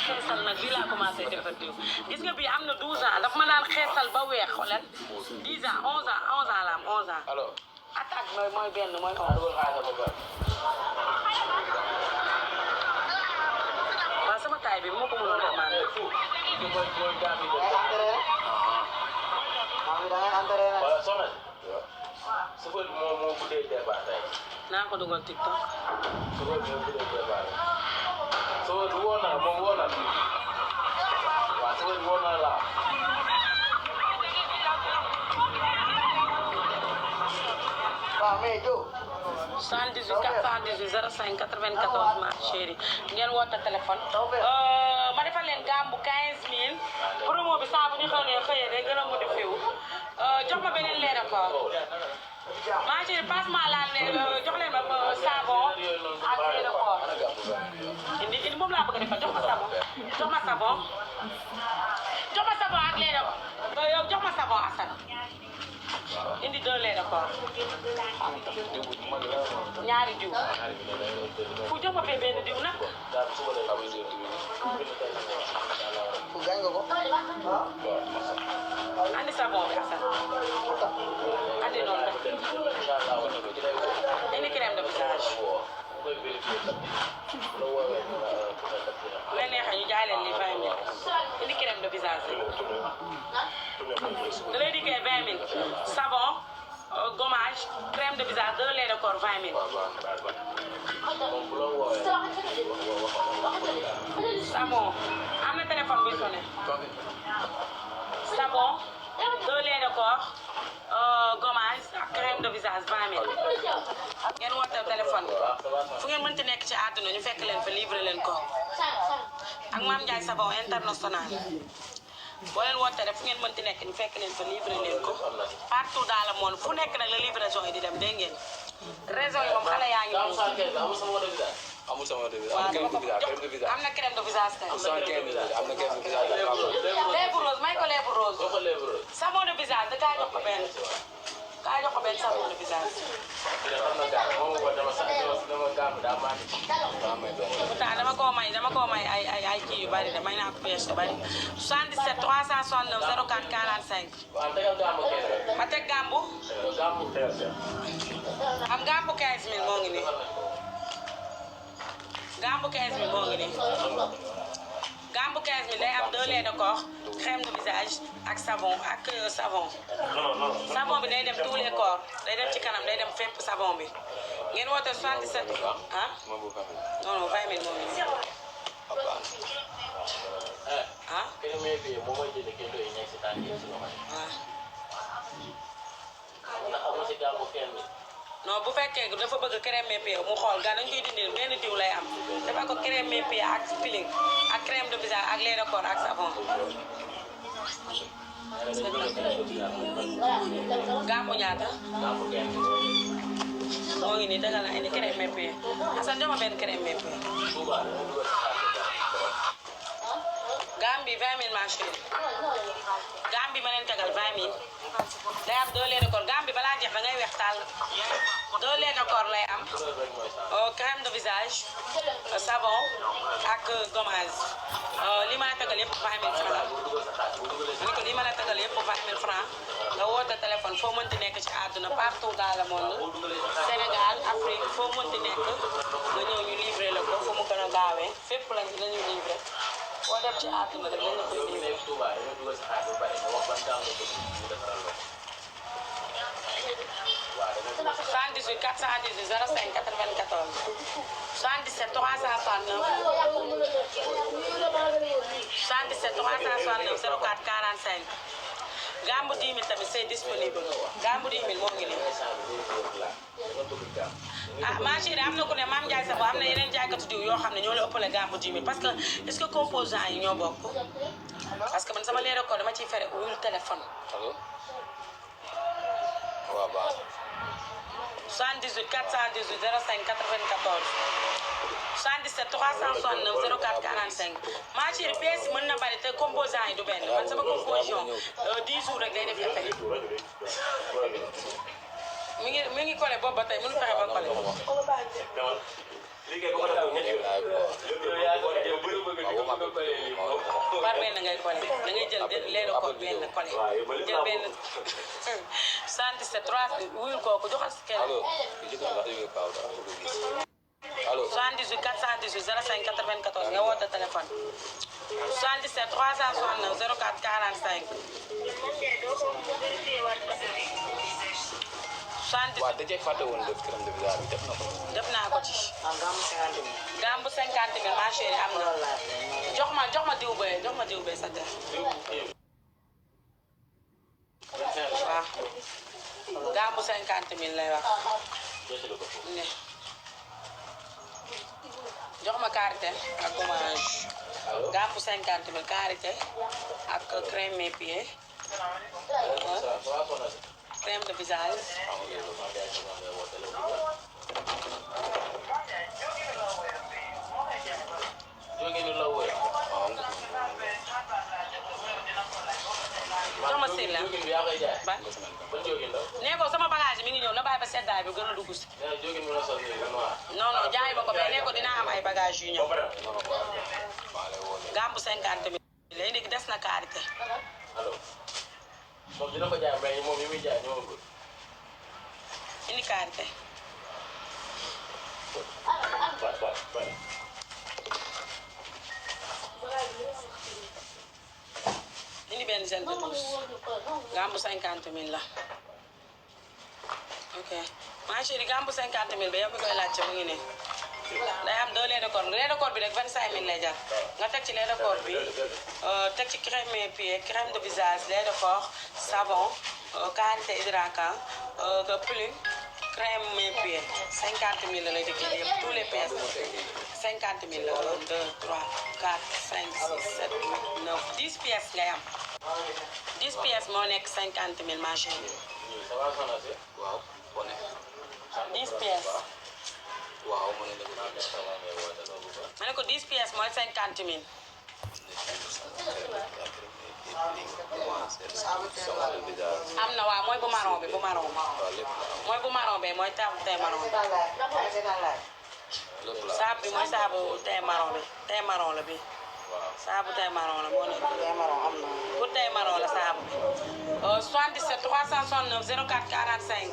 xeesal nag bii laa commencé defar diw gis nga bii am na 12 ans daf ma daan xeesal ba weex xoolal 10 ans 11 ans 11 ans la am 11 ans. alors. attaque mooy benn mooy 11. waaw sama taay bi moo ko mënoon a maan. naa ko dugal TikTok. so woo na moom woo na waaw so woo na la waaw mais Jo 78 418 05 94 ma chérie ngeen woote téléphone ma defal leen gàmbu 15000 promo bi saa bu ñu xëyee day gën a modifié wu jox ma beneen leer ko ma chérie passement laa ne jox leen ma savon ak leer ko indi moom laa bëgg a defal jox ma savon jox ma savon ak leer ko yow jox ma savon Assane indi 2 lait de corps ñaari diw fu jox ma fee benn diw nag fu gaañ nga ko andi savon bi Assane andi noonu rek indi crème de visage leen neexee ñu jaay leen li 20 000 indi crème de visage da lay dikkee 20 000 savon gommage crème de visage 2 lait de corps 20 000 savon am na téléphone buy sonné savon 2 lait de corps gommage ak crème de visage 20 000 ngeen woote téléphone fu ngeen mënti nekk ci àdduna ñu fekk leen fa livré leen ko ak Mame Ndiaye Savon international boo leen wootee rek fu ngeen mënti nekk ñu fekk leen fa livré leen ko partout dans le monde fu nekk nag la livraison yi di dem dégg ngeen réseau yi moom xale yaa ngi moom amul sama de waaw am na crème de visage kay lèvre rose may ko lèvre rose savon de visage da kaa jox ko benn savon de visage pourtant dama koo may ay kii yu bari de may naa ko pièce yu bari 77 369 04 45 ma teg gàmbu am gàmbu 15000 moo ngi nii gàmbu 15000 moo ngi nii gàmbu 15000 day am 2 lait de corps crème de visage ak savon savon bi day dem tous les corps day dem ci kanam day dem fépp savon bi ngeen woote 77 ah non 20 000 moo ngi nii ah non bu fekkee dafa bëgg crème mépier mu xool ga dañ koy dindil benn diw lay am dafa ko crème mépier ak peeling ak crème de visage ak lait de corps ak savon Gambu ñaata moo ngi nii dagal na indi crème mépp Assane jox ma benn crème mépp Gambi 20 000 ma chérie Gambi ma leen tegal 20 000 day am 2 lait de corps Gambi balaa jeex da ngay weex tàll 2 lait de corps lay am crème de visage savon ak gommage li ma la tegal yëpp 20 000 francs ni ko li ma la tegal yëpp 20 000 francs nga woote téléphone foo mënti nekk ci àdduna partout dans le monde Sénégal Afrique foo mënti nekk nga ñëw ñu livré la ko fu mu gën a gaawee fépp lañu livré boo dem ci àdduna rek lañ la koy livré 78 418 05 94 77 369 77 369 04 45 Gambu 10 000 tamit c'est disponible Gambu 10 000 moo ngi nii ah ma chérie am na ku ne Mame Ndiaye Savon am na yeneen jaaykatu diw yoo xam ne ñoo la ëppale Gambu 10 000 parce que est-ce que composants yi ñoo bokk parce que man sama leer ko dama ciy fere wul téléphone. allo waaw baax 78 418 05 94 77 369 04 45 ma chérie pièce mën na bari te composants yi du benn man sama composition 10 jours rek day def effet mi ngi collé boobu ba tey mënu fexe ba collé par benn ngay collé da ngay jël leeru ko benn collé jël benn 77 3 wuyul kooku joxal si kenn 78 418 05 94 nga woote téléphone 77 369 04 45 waaw dajee fàtte woon def crème de visage bi def naa ko ci Gambu 50 000 ma chérie am na jox ma diw bee sa ter waaw Gambu 50 000 lay wax ne jox ma karité ak gommage Gambu 50 000 karité ak crème mes pieds crème de visage jox ma sil la ba nee ko sama bagage mi ngi ñëw na bàyyi ba seddaay bi gën a dugg si non jaay ma ko mais nee ko dinaa am ay bagage yu ñëw Gambu 50 000 léegi des na karité moom dina ko jaay mais moom yi muy jaay ñëwagul. indi karité. indi benn gel de douche. Gambu 50 000 la. ok ma chérie Gambu 50 000 ba yow mi koy laajte mu ngi ne. day am 2 lait de corps bi rek 25 000 lay jar nga teg ci lait de corps bi teg ci crème mes pieds crème de visage lait de corps savon karité hydratant plume crème mes pieds 50 000 la lay dikk yëpp tous les pièces 50 000 la 1 2 3 4 5 6 7 8 9 10 pièces ngay am 10 pièces moo nekk 50 000 ma chérie. waaw bone 10 pièces. waaw ma ne ko 10 pièces mooy 50 000. am na waaw mooy bu marron bi mooy bu marron bi mooy tey marron bi. saabu bi mooy saabu tey marron la bi. saabu tey marron la moo nekk. pour tey marron la saabu bi. 77 369 04 45.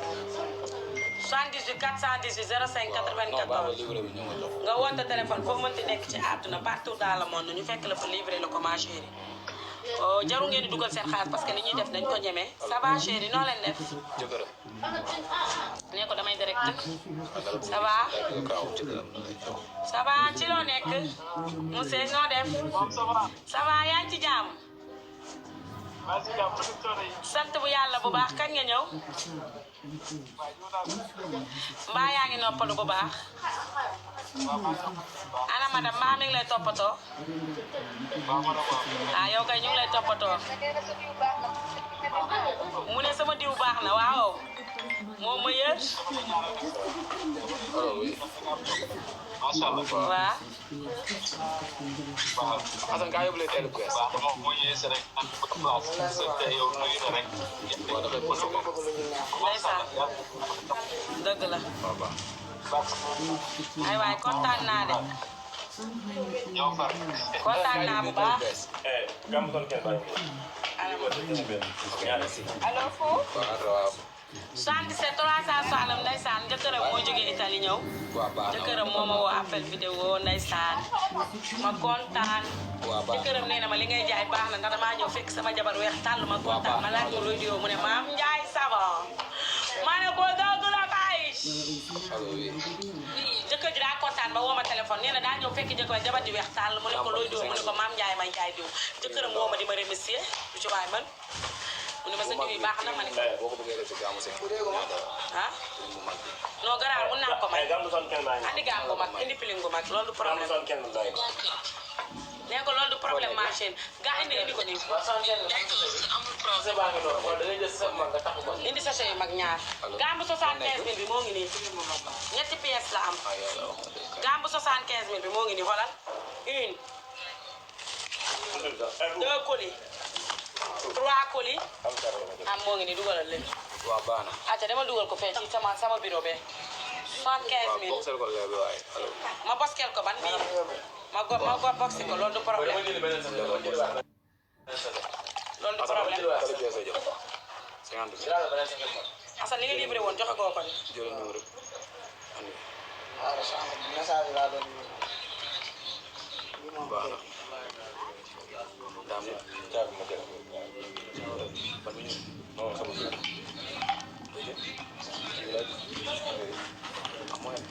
78 418 05 94 nga woote téléphone foo mënti nekk ci àdduna partout dans le monde ñu fekk la fa livré la ko ma chérie jaru ngeen di dugal seen xaalis parce que li ñuy def dañ ko ñeme ça va chérie noo leen def ne ko damay direct ça va ci loo nekk monsieur noo def ça va yaa ngi ci jàmm sant bu yàlla bu baax kañ nga ñëw mbaa yaa ngi noppalu bu baax ana madame mbaa mi ngi lay toppatoo ah yow kay ñu ngi lay toppatoo mu ne sama diw baax na waaw moom ma yër waaw Assane kaa yóbbu leen teel bu bees. ndeysaan dëgg la ay waay kontaan naa de kontaan naa bu baax allo foo 77 360 ndeysaan jëkkëram moo jógee Italie ñëw jëkkëram moo ma woo appel vidéo ndeysaan ma kontaan jëkkëram nee na ma li ngay jaay baax na ndax damaa ñëw fekk sama jabar weex tàll ma kontaan ma laaj ko luy diwo mu ne maam Njaay savon ma ne ko dëgg la kay jëkkër ji daa kontaan ba woo ma téléphone nee na daa ñëw fekk jëkkër jabar ji weex tàll mu ne ko luy diwo mu ne ko maam Njaay may jaay diw jëkkëram woo ma di ma remercier du ci waay man mu ne ma sa diw yi baax na ma ne ko ah non garaaw mun naa ko may andi gaam gu mag indi piling gu mag loolu du problème nee ko loolu du problème marché gaa indi ko nii indi sachet yu mag ñaar gaam bu 75 000 bi moo ngi nii ñetti pièces la am gaam bu 75 000 bi moo ngi nii xoolal une 2 colis 3 colis am moo ngi nii dugalal leen waaw baax na. acca dama dugal ko fee ci sama bureau be 75 000 ma boskel ko ban bii ma boxi ko loolu du problème loolu du problème Assane li nga livré woon joxe koo ko ni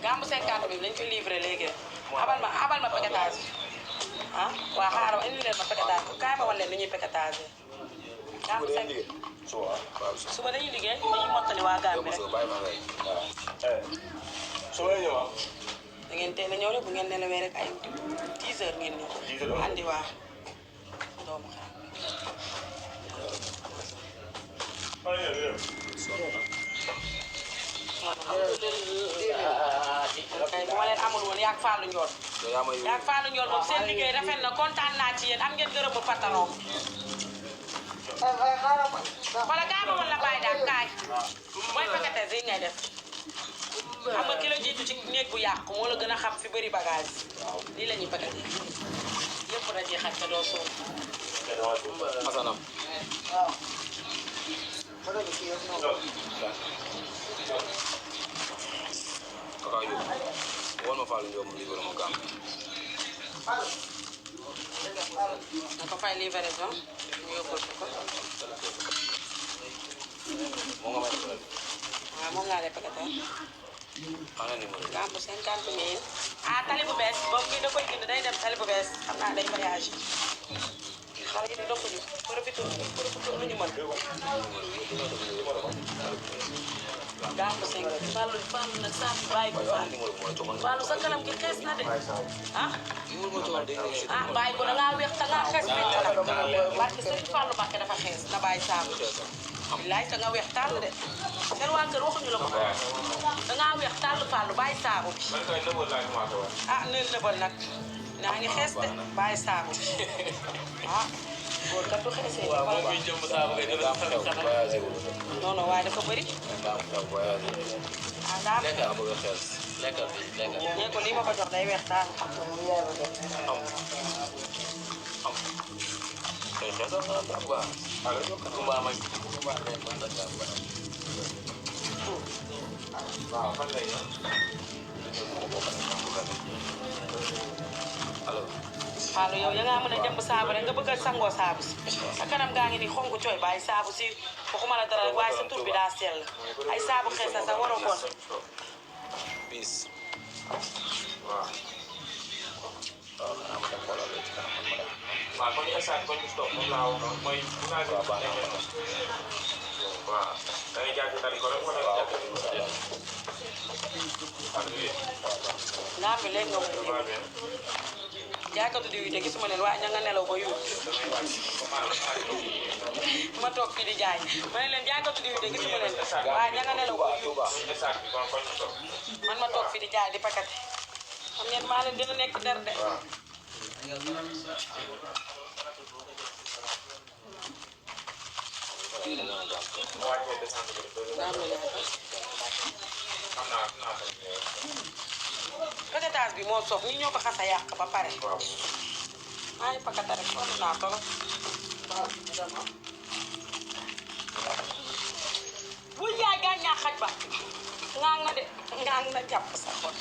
gambu 50 bi lañ koy livré léegi abal ma paquetage ah waa xaaral ma indi leen ma paquetage kaay ma wan leen ni ñuy paquetage gambu 5 suba dañuy liggéey dañuy mottali waa Gambie rek da ngeen teel a ñëw rek bu ngeen nelawee rek ay 10 heures ngeen ñëw andi waa doomu xaar kay bu ma leen amul woon yaag Fallou Ndiol yaag Fallou Ndiol moom seen liggéey rafet na kontaan naa ci yéen am ngeen gërëmu patron wala kaay ma woon la bàyyi daal kaay mooy paquetage yi ngay def xam nga ki la jiitu ci néeg bu yàqu moo la gën a xam fi bëri bagage lii la ñuy paqueté yëpp da ciy xaj te doo suuf Asanam. Kakayo. Won ma Fallou Ndiol mu libéré ma gàmm. da ko fay livraison ñu yóbbul ko Moo nga may defal. waaw moom laa lay paqueté Ana numéro. gambu 50 000 ah tali bu bees boobu kii da koy gind day dem tali bu bees xam naa day voyage xale yi di dokkuñu profité lu ñu mën gambu 5 Fallou nag saa bàyyi ko Fallou sa kanam gi xees na de ah ah bàyyi ko da ngaa weex te ngaa xees nañ kanam barke Serigne Fallou Mbacké dafa xees na bàyyi saabu billaay te nga weex tàll de seen waa kër waxuñu la ko da ngaa weex tàll Fallou bàyyi saabu bi ah neel nëbal nag naa ngi xees de bàyyi saabu bi ah góor kat du xeesee non non waaye dafa bëri ah daa nee ko lii ma ko jox day weex tàll Fallou yow ya nga mën a jëmb saabu rek nga bëgg a sangoo saabu si sa kanam gaa ngi ni xonk cooy bàyyi saabu si waxuma la dara waaye sa tur bi daa sell ay saabu xees na sax waroo bon Peace. Waaw. Waaw, xanaa ma dem xoolal la ci kanam man ma dem. waaw kon instant kon ñu toog moom laa wax noonu mooy bu naa gën a baax waaw da ngay jaay tali ko rek wala jaay naa mi léegi nga ko jaaykatu diw yi de gisuma leen waaye ña nga nelaw ba yuut ma toog fii di jaay ma ne leen jaaykatu diw yi de gisuma leen waaye ña nga nelaw ba yuut man ma toog fii di jaay di pakate xam ngeen maa leen dina nekk der de paquetage bi moo soof ñi ñoo ko xas a yàq ba pare maa ngi pakata rek sonn naa tolo bu jaay gàññaa xaj ba ngaa nga de ngaa na jàpp sa xol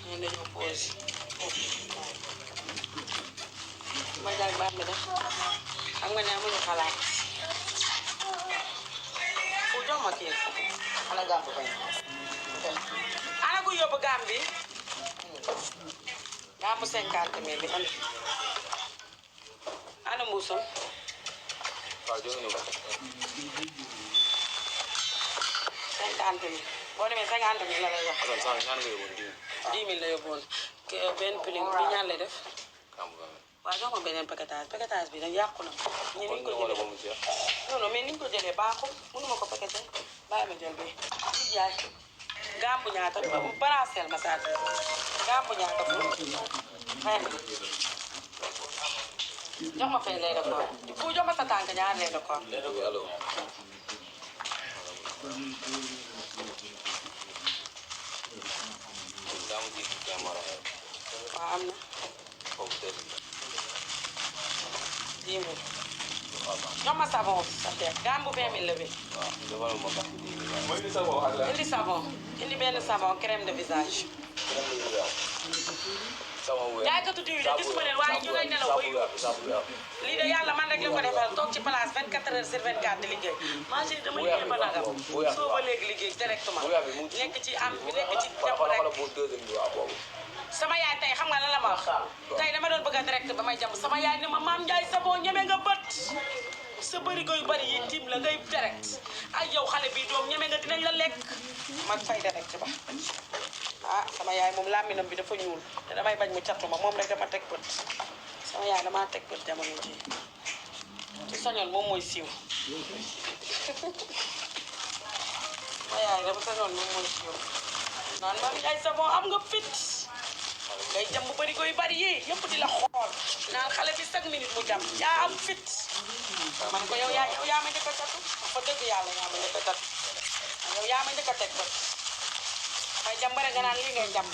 ñun dañoo pause ma jaay baax mi de xam nga ne amuñu xalaat fu jox ma kii ana gàmbu fay ana ku yóbbu gàm bi gàmbu 50 000 bi andi ana mbuusam 50 000 boo demee 50 000 la lay wax 10 000 la yóbbuwoon benn piling bi ñaan lay def waaw jox ma beneen paquetage bi nag yàqu na ñi niñ ko jëlee non non mais niñ ko jëlee baaxul mënuma ko paqueté bàyyi ma jël bi ci jaay gàmbu ñaata balanceel ma saat gàmbu ñaata fu xëy jox ma fay lait de corps fu jox ma sa tànk ñaar lait de corps waaw am na 10 000 jox ma savon sa teex gàmbu 20 000 la bi indi savon indi benn savon crème de visage jaaykatu diw yi de gisuma leen waaye ñu ngay nelaw ba yu lii de yàlla man rek la ko defal toog ci place 24 heures sur 24 di liggéey man je dama liggéey ba nagam soo ba léegi liggéey directement nekk ci am nekk ci jàpp rek sama yaay tey xam nga lan la ma wax tey dama doon bëgg a direct ba may jàmm sama yaay ne ma maam Ndiaye Savon ñeme nga bët sa bërigo yu bëri yi tiim la ngay direct ay yow xale bi doom ñeme nga dinañ la lekk mag fay direct ba ah sama yaay moom làmminam bi dafa ñuul te damay bañ mu cattu ma moom rek dama teg bët sama yaay damaa teg bët jamono ji ci sañoon moom mooy siiw sama yaay dama sañoon moom mooy siiw naan maam Ndiaye Savon am nga fit ngay jam bu bëri koy bari yi yëpp di la xool naan xale bi chaque minute mu jam yaa am fit man ko yow yaa ma njëkk a tatu fa dëgg yàlla yaa ma njëkk a tatu yow yaa ma njëkk a teg bët may jam bare nga naan lii ngay jam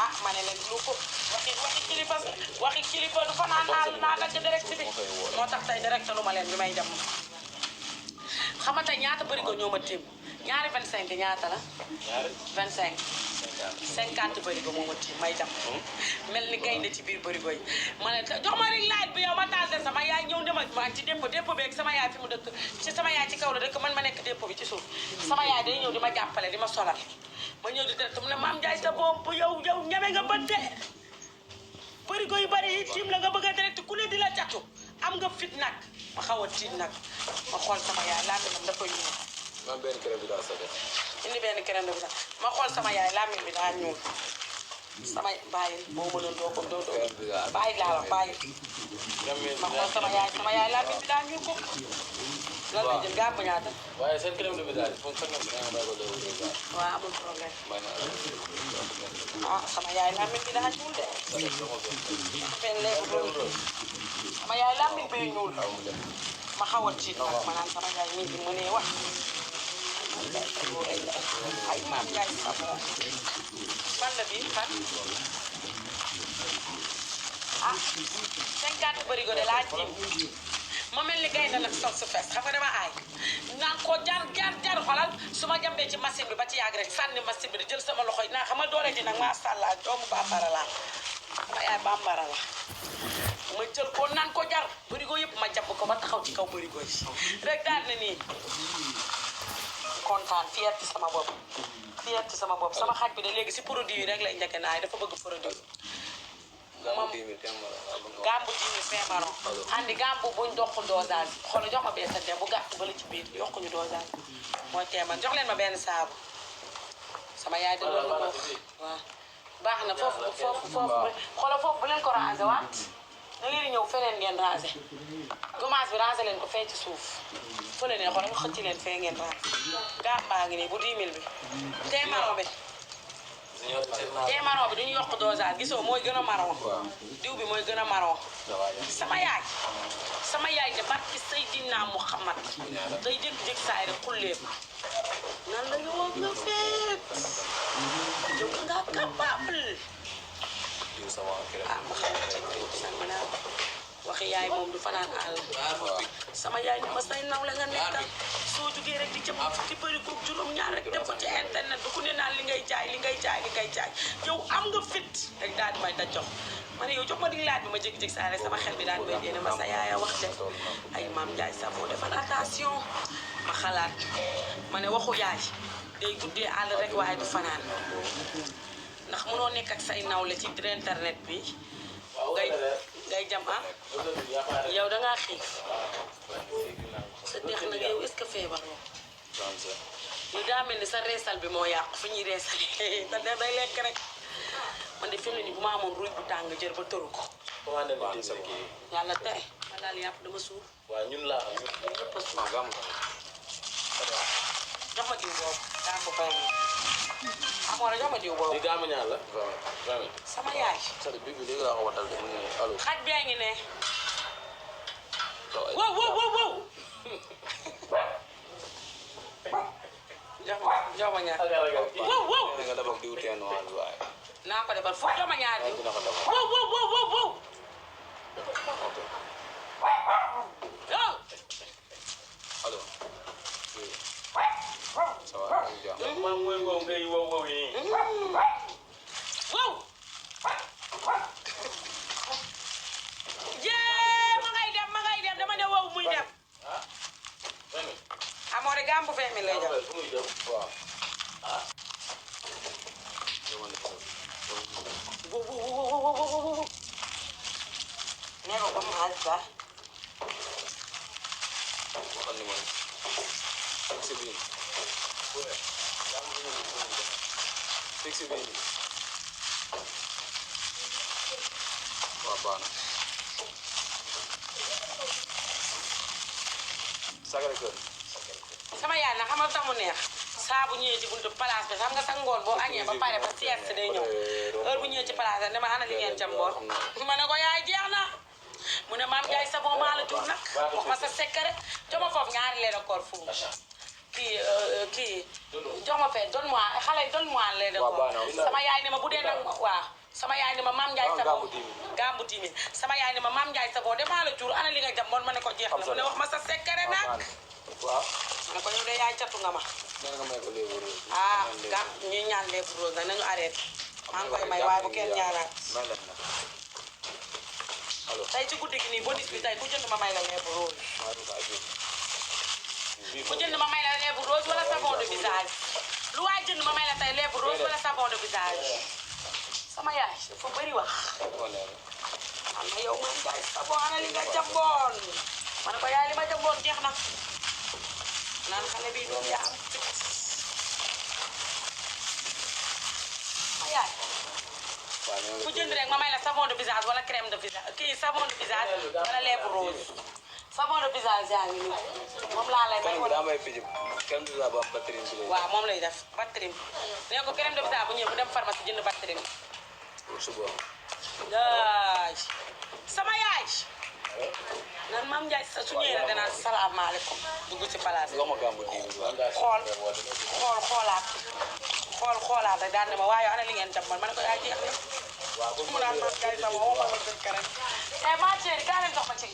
ah ma ne leen lu ko waxi kilifa du fa naan naa dagg direct bi moo tax tey direct lu ma leen bi may jam xamante ñaata bëri ko ñoo ma téem ñaari 25 ñaata la 25 50 bërigo moo ma tiim may jam mel ni gaynde ci biir bërigo yi ma ne jox ma rek laaj bi yow ma taal de sama yaay ñëw ne ma ci dépôt beeg sama yaay fi mu dëkk ci sama yaay ci kaw la dëkk man ma nekk dépôt bi ci suuf sama yaay day ñëw di ma jàppale di ma solal ma ñëw di direct mu ne maam Ndiaye Savon bu yow ñeme nga bët de bërigo yu bari yi tiim la nga bëgg a direct ku ne di la catu am nga fit nag ma xaw a tiit nag ma xool sama yaay làmminam dafa ñuul man benn crème bi daa sa def indi benn crème de visage ma xool sama yaay làmmiñ bi daa ñuul sama bàyyi boo mënoon doo bàyyi laa wax bàyyi ma xool sama yaay làmmiñ bi daa ñuul ko lan la jël gàmmu ñaata waaye seen crème de visage foofu fekk na nga may ko dee waaw amul problème ah sama yaay làmmiñ bi daa ñuul de benn léegi sama yaay làmmiñ bi ñuul ma xaw a tiit nag ma naan sama yaay mii bi mu nee wax ay maam Ndiaye Savon fan la bii fan ah 50 bërigo de laa tiim ma mel ni gaynde nag sol su fees xam nga dama aay naan ko jar xolal su ma jambee ci machine bi ba ci yàgg rek sànni machine bi di jël sama loxo yi naa xam nga doole ji nag maa sàllaa doomu bambara laa sama yaay bambara la ma jël ko naan ko jar bërigo yëpp ma jàpp ko ba taxaw ci kaw bërigo yi rek daal na nii kontaan fier ci sama bopp sama xaj bi de léegi si produit yi rek lay njëkk naay dafa bëgg produit moom gambu 10 000 fin marron andi gambu buñ dox dosage xool jox ma benn sa bu gàtt ba la ci biir yokkuñu dosage mooy teeman jox leen ma benn saabu sama yaay de loolu ko waaw baax na foofu xoolal foofu bu leen ko ranger waat da ngeen di ñëw feneen ngeen ranger gommage bi ranger leen ko fee ci suuf fële ne xoolal xëcc leen fee ngeen ranger gàmbaa ngi nii bu 10 000 bi tey marron bi duñu yokk dosage gisoo mooy gën a marron diw bi mooy gën a marron sama yaay de barki Seydina Muhammad day jékki-jékki saay rek xulleeku nan la ñu wax nga feet yow nga capable ma xam ne waxi yaay moom du fanaan àll sama yaay ni ma say naw la nga nekkal soo jugee rek di jëm ci bëri ko juróom-ñaar rek def ko ci internet bi ku ne naan li ngay jaay yow am nga fit rek daal di may da jox ma ne yow jox ma di laaj bi ma jékki-jékki saa rek sama xel bi daan may déene ma sa yaaya wax de ay maam Ndiaye sa boo defal attention ma xalaat ma ne waxu yaay day guddee àll rek waaye du fanaan ndax mënoo nekk ak say nawle ci internet bi ngay jam yow dangaa xiif sa deex nag yow est-ce que feebaroo yow daa mel ni sa reesal bi moo yàqu fi ñuy reesal te day lekk rek man de fi mu ne nii bu ma amoon ruuj bu tàng jër ba tëru ko yàlla tere ma daal yàpp dama suur ñëpp a suur jox ma diw boobu daa ko fay amoon na jox ma diw boobu sama yaay xaj bee ngi ne wow jox ma ñaar wow naa ko defal foofu jox ma ñaar bi wow ma ngay dem dama ne wow muy dem amoo de gambu 20 000 lay jox wow nee ko ba mu xaalis ba sama yaay na xamal tax mu neex saa bu ñëwee ci buntu place bi xam nga sa ngoon boo añee ba pare ba sieste day ñëw heure bu ñëwee ci place bi dama ana li ngeen jàmboor ma ne ko yaay jeex na mu ne maam Ndiaye savon maa la jur nag wax ma sa secret jox ma foofu ñaari lait de corps fu kii jox ma fee donne-moi xale yi donne-moi lait de corps sama yaay ne ma bu dee nag waaw sama yaay ne ma maam Ndiaye savon gambu 10 000 sama yaay ne ma maam Ndiaye savon de maa la jur ana li nga jàmboor ma ne ko jeex na mu ne wax ma sa secret nag ma ne ko yow de yaay catu nga ma ñuy ñaan lèvre rose nag nañu arrêté maa ngi koy may waaye bu kenn ñaaraat tey ci guddi gi nii bonus bi tey ku jënd ma may la lèvre rose ku jënd ma may la lèvre rose wala savon de visage lu waay jënd ma may la tey lèvre rose wala savon de visage sama yaay dafa bëri wax am na yow man Ndiaye savon ana li nga jàmboon ma ne ko yaay li ma jàmboon jeex na naan xale bi doom yaa am ma yaay ku jënd rek ma may la savon de visage wala crème de visage kii savon de visage wala lèvre rose savon de visage yaa ngi nii moom laa lay may waaw moom lay def batterie nee ko crème de visage bu ñëwee bu dem pharmacie jënd batterie yaay sama yaay nan maam Ndiaye su ñëwee rek danaan salaamaaleykum dugg ci palaas xoolaat rek daan ne ma waaye ana li ngeen jàmmal ma ne ko yaa jeex na mu naan maam Ndiaye sama woo ma la dëkk rek ma chérie kaa leen jox ma ci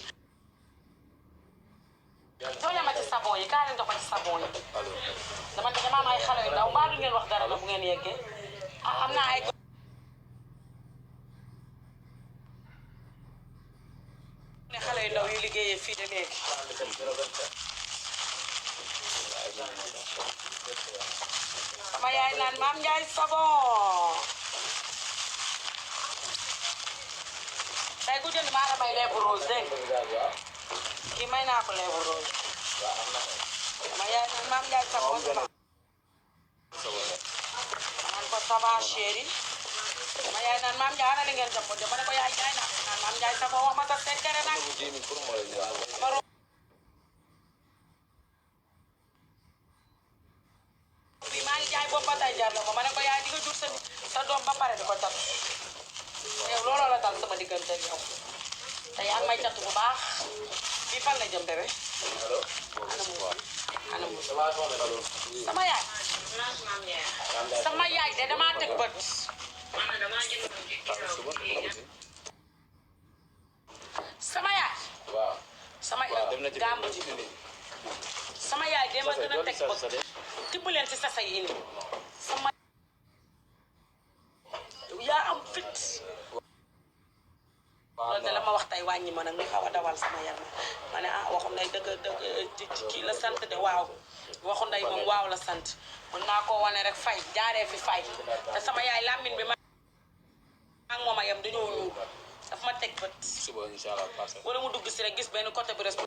jox ma ci savon yi kaa leen jox ma ci savon yi dama am ay xale yu ndaw mbaa du ngeen wax dara na bu ngeen yeggee am naa ay sama yaay naan Mame Ndiaye Savon tey ku jënd maa la may lèvre rose dégg nga kii may naa ko lèvre rose sama yaay naan Mame Ndiaye Savon naan ko ça va chéri sama yaay naan Mame Ndiaye ana li ngeen jàpp de ma ne ko yaay jaay naa naan Mame Ndiaye Savon wax ma sa secret nag bi maa ngi jaay boobu ba tey jar na ma ne ko yaay di nga jur sa doom ba pare di ko cat yow looloo la dal sama diggante ak yow te yaa ngi may cat bu baax bii fan la jëm bébé ana mu sama yaay de damaa teg bët sama yaay gàmmu ji sama yaay de ma gën a teg bët tibb leen ci sasa yi indi sama yaa am fit loolu de la ma wax tey wàññi ma nag mi xaw a dawal sama yaram ma ne ah waxu nday dëgg kii la sant de waaw waxu nday moom waaw la sant mën naa koo wane rek fay jaaree fi fay te sama yaay làmmiñ bi ma ak moom a yem dañoo ñuul daf ma teg bët wala mu dugg si rek gis benn côté bi res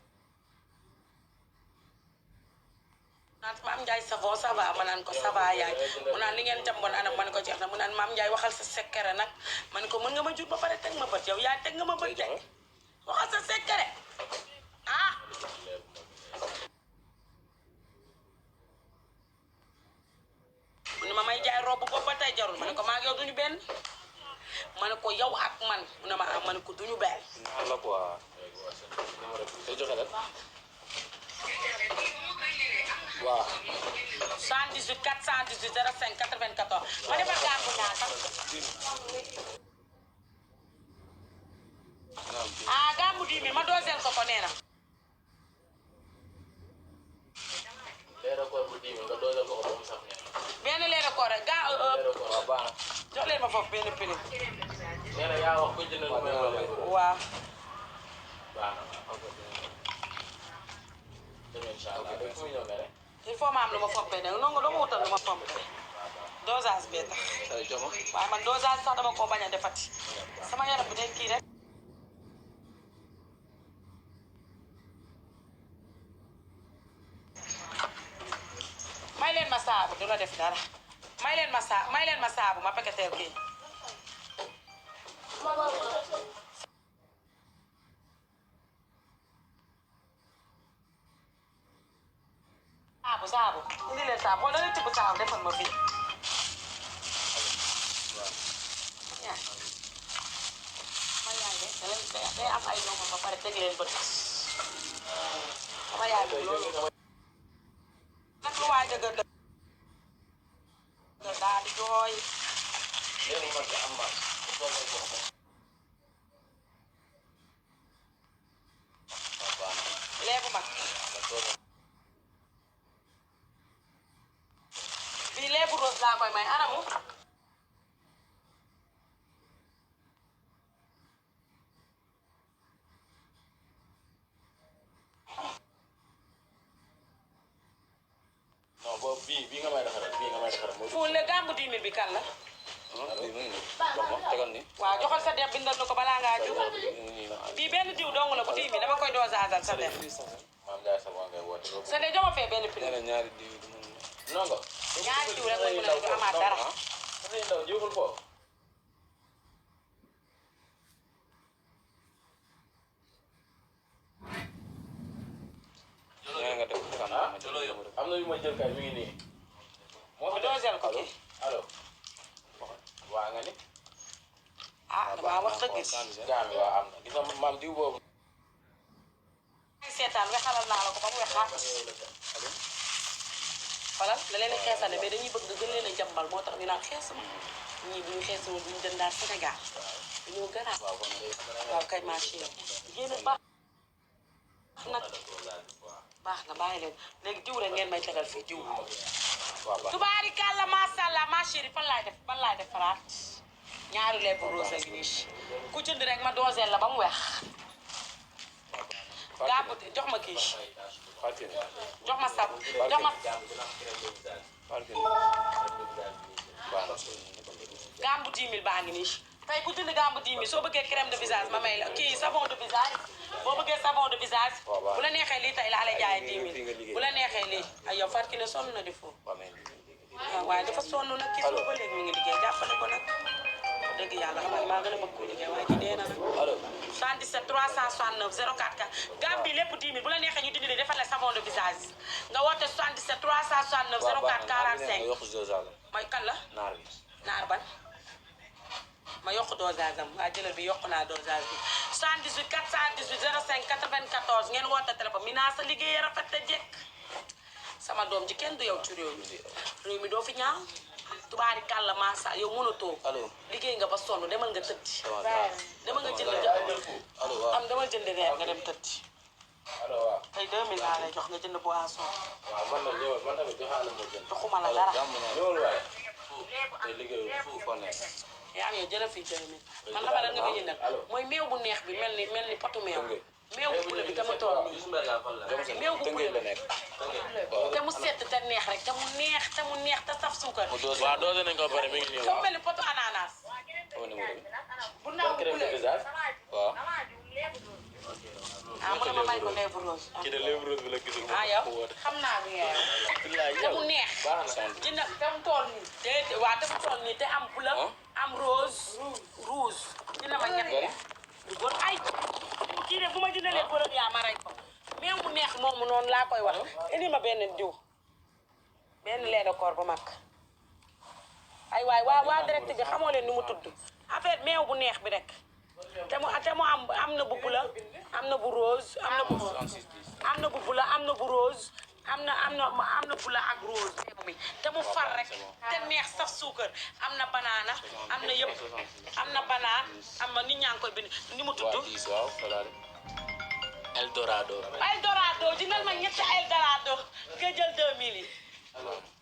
naan Mame Ndiaye Savon ça va ma naan ko ça va yaay mu naan li ngeen jàmboon anam ma ne ko jeex na mu naan Mame Ndiaye waxal sa secret nag ma ne ko mën nga ma jur ba pare teg ma bët yow yaay teg nga ma bët de waxal sa secret ah mu ne ma may jaay robe boobu ba tey jarul ma ne ko maa ngi yow duñu benn ma ne ko yow ak man mu ne ma am ma ne ko duñu benn waaw 78 418 05 94 ma defar gàmmu ñaata ah gàmmu 10 000 ma doseel ko nee na benn leena ko rek jox leen ma foofu benn prix waaw il faut ma am lu ma fompee nag non dama wutal lu ma fompee dosage bee tax waaye man dosage sax dama koo bañ a defati sama yaram bi day kii rek may leen ma saabu du la def dara may leen ma saabu ma peketeel kii saabu indi leen saabu wala leen tibb saabu defal ma fii sama yaay de day am ay doomam ba pare teg leen bët sama yaay bi loolu nag lu waay dëgër dëgër daal di jooy léegi mag bii léegi rose laa koy may anamu non boobu bii nga may defaral fu le gàmmu 10 000 bi kan la waaw joxal sa def bindal na ko balaa ngaa ju bii benn diw dong la bu 10 000 dama koy dosage sa def Mame Ndiaye Savon ngay woote sa def jox ma fee benn prix ñaari diw ñaari diw rek mooy mën a du amaat dara ndaw jiwul foofu am na yu ma jël kay mi ngi nii moo fi dosel ko kii allo waa nga ni ah damaa wax dëgg gaami waa am na gis nga maam diw boobu seetaan wexalal naa la ko ba mu wexaat xoolal la leen a xeesale mais dañuy bëgg nga gën leen a jàmbal moo tax ñu naan xeesuma ñii bu ñu xeesuma duñu jëndaat Sénégal dañoo gënaat waaw kay marché génn baax nag baax na bàyyi leen léegi diw rek ngeen may tegal fii diw tubaarikàlla masàllaa ma chérie fan laay def faraat ñaari lèvre rose ak nii ku jënd rek ma doseel la ba mu weex gàmbu jox ma kii Fatou jox ma sab jox ma gàmbu 10 000 baa ngi nii tey ku jënd gàmbu 10 000 soo bëggee crème de visage ma may la kii savon de visage boo bëggee savon de visage bu la neexee lii tey laa lay jaayee 10 000 bu la neexee lii ay yow Fatou Kiné sonn na di foofu waaw waaye dafa sonn nag kii soo ba léegi mi ngi liggéey jàppale ko nag dëgg yàlla xam nga maa gën a bëgg ko liggéey waaye kii dee na nag 77 369 04 4 gàmm bi lépp 10 000 bu la neexee ñu dindi defal la savon de visage nga woote 77 369 04 45 mooy kan la naar ban ma yokk dosage am waa jëlal bi yokk naa dosage bi 78 418 05 94 ngeen woote téléphone mi naa sa liggéey rafet te jekk sama doom ji kenn du yow ci réew mi doo fi ñaaw tubaari kàlla maasa yow mënatoo liggéey nga ba sonn demal nga tëddi demal nga jënd am demal jënd reer nga dem tëddi tey 2000 laa lay jox nga jënd boisson joxuma la dara yaa ngi yow jëlal fii 2000 man xamal nga ma jëndal mooy meew bu neex bi mel ni potu meew bu bula bi dama toll meew bu bula te mu sedd te neex rek te mu neex te saf suukar waaw dosé nañ ko pare mi ngi nii dafa mel ni potu ananas bu ndaw bu bula waaw mu ne ma may ko lèvre rose kii de lèvre rose bi la gisul yow xam naa bi te mu neex dina te mu toll nii te waaw te mu toll nii te am bula am rose rouge dina ma ñett du bon ay kii de bu ma jëndalee borom yaa ma rey ko mais mu neex moomu noonu laa koy wax indi ma benn diw benn lait de corps bu mag ay waay waa direct bi xamoo leen ni mu tudd affaire meew bu neex bi rek te mu am na bu bula am na bu rose am na bu bula am na bu rose am na bula ak rose mi te mu far rek te neex saf suukar am na banana am na yëpp am na banaan am na nit ñaa ngi koy bind ni mu tudd Eldorado dindal ma ñetti Eldorado nga jël 2000 yi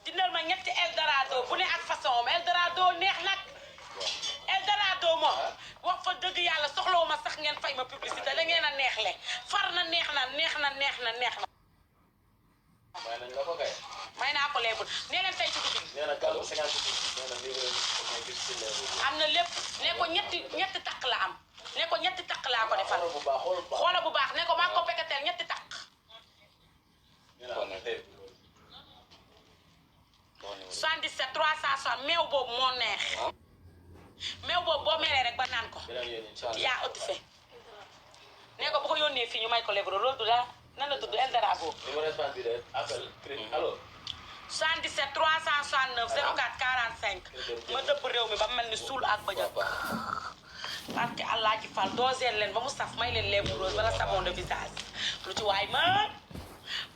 dindal ma ñetti Eldorado bu ne ak façon am Eldorado neex nag Eldorado moom wax fa dëgg yàlla soxlawuma sax ngeen fay ma publicité da ngeen a neexle far na neex na may naa ko léebul nee leen tey ci guddi am na lépp ne ko ñetti takk la am ne ko ñetti takk laa ko defal xoola bu baax ne ko maa ko pekateel ñetti takk 77 360 meew boobu moo neex meew boobu boo melee rek ba naan ko yaa ëtt fe ne ko bu ko yónnee fii ñu may ko lèvre loolu du dara nan la tudd Eldorado 77 369 04 45 ma dëbb réew mi ba mel ni suul ak bëjëk parce que allah ji fal doseel leen ba mu saf may leen lèvre rose wala savon de visage lu ci waay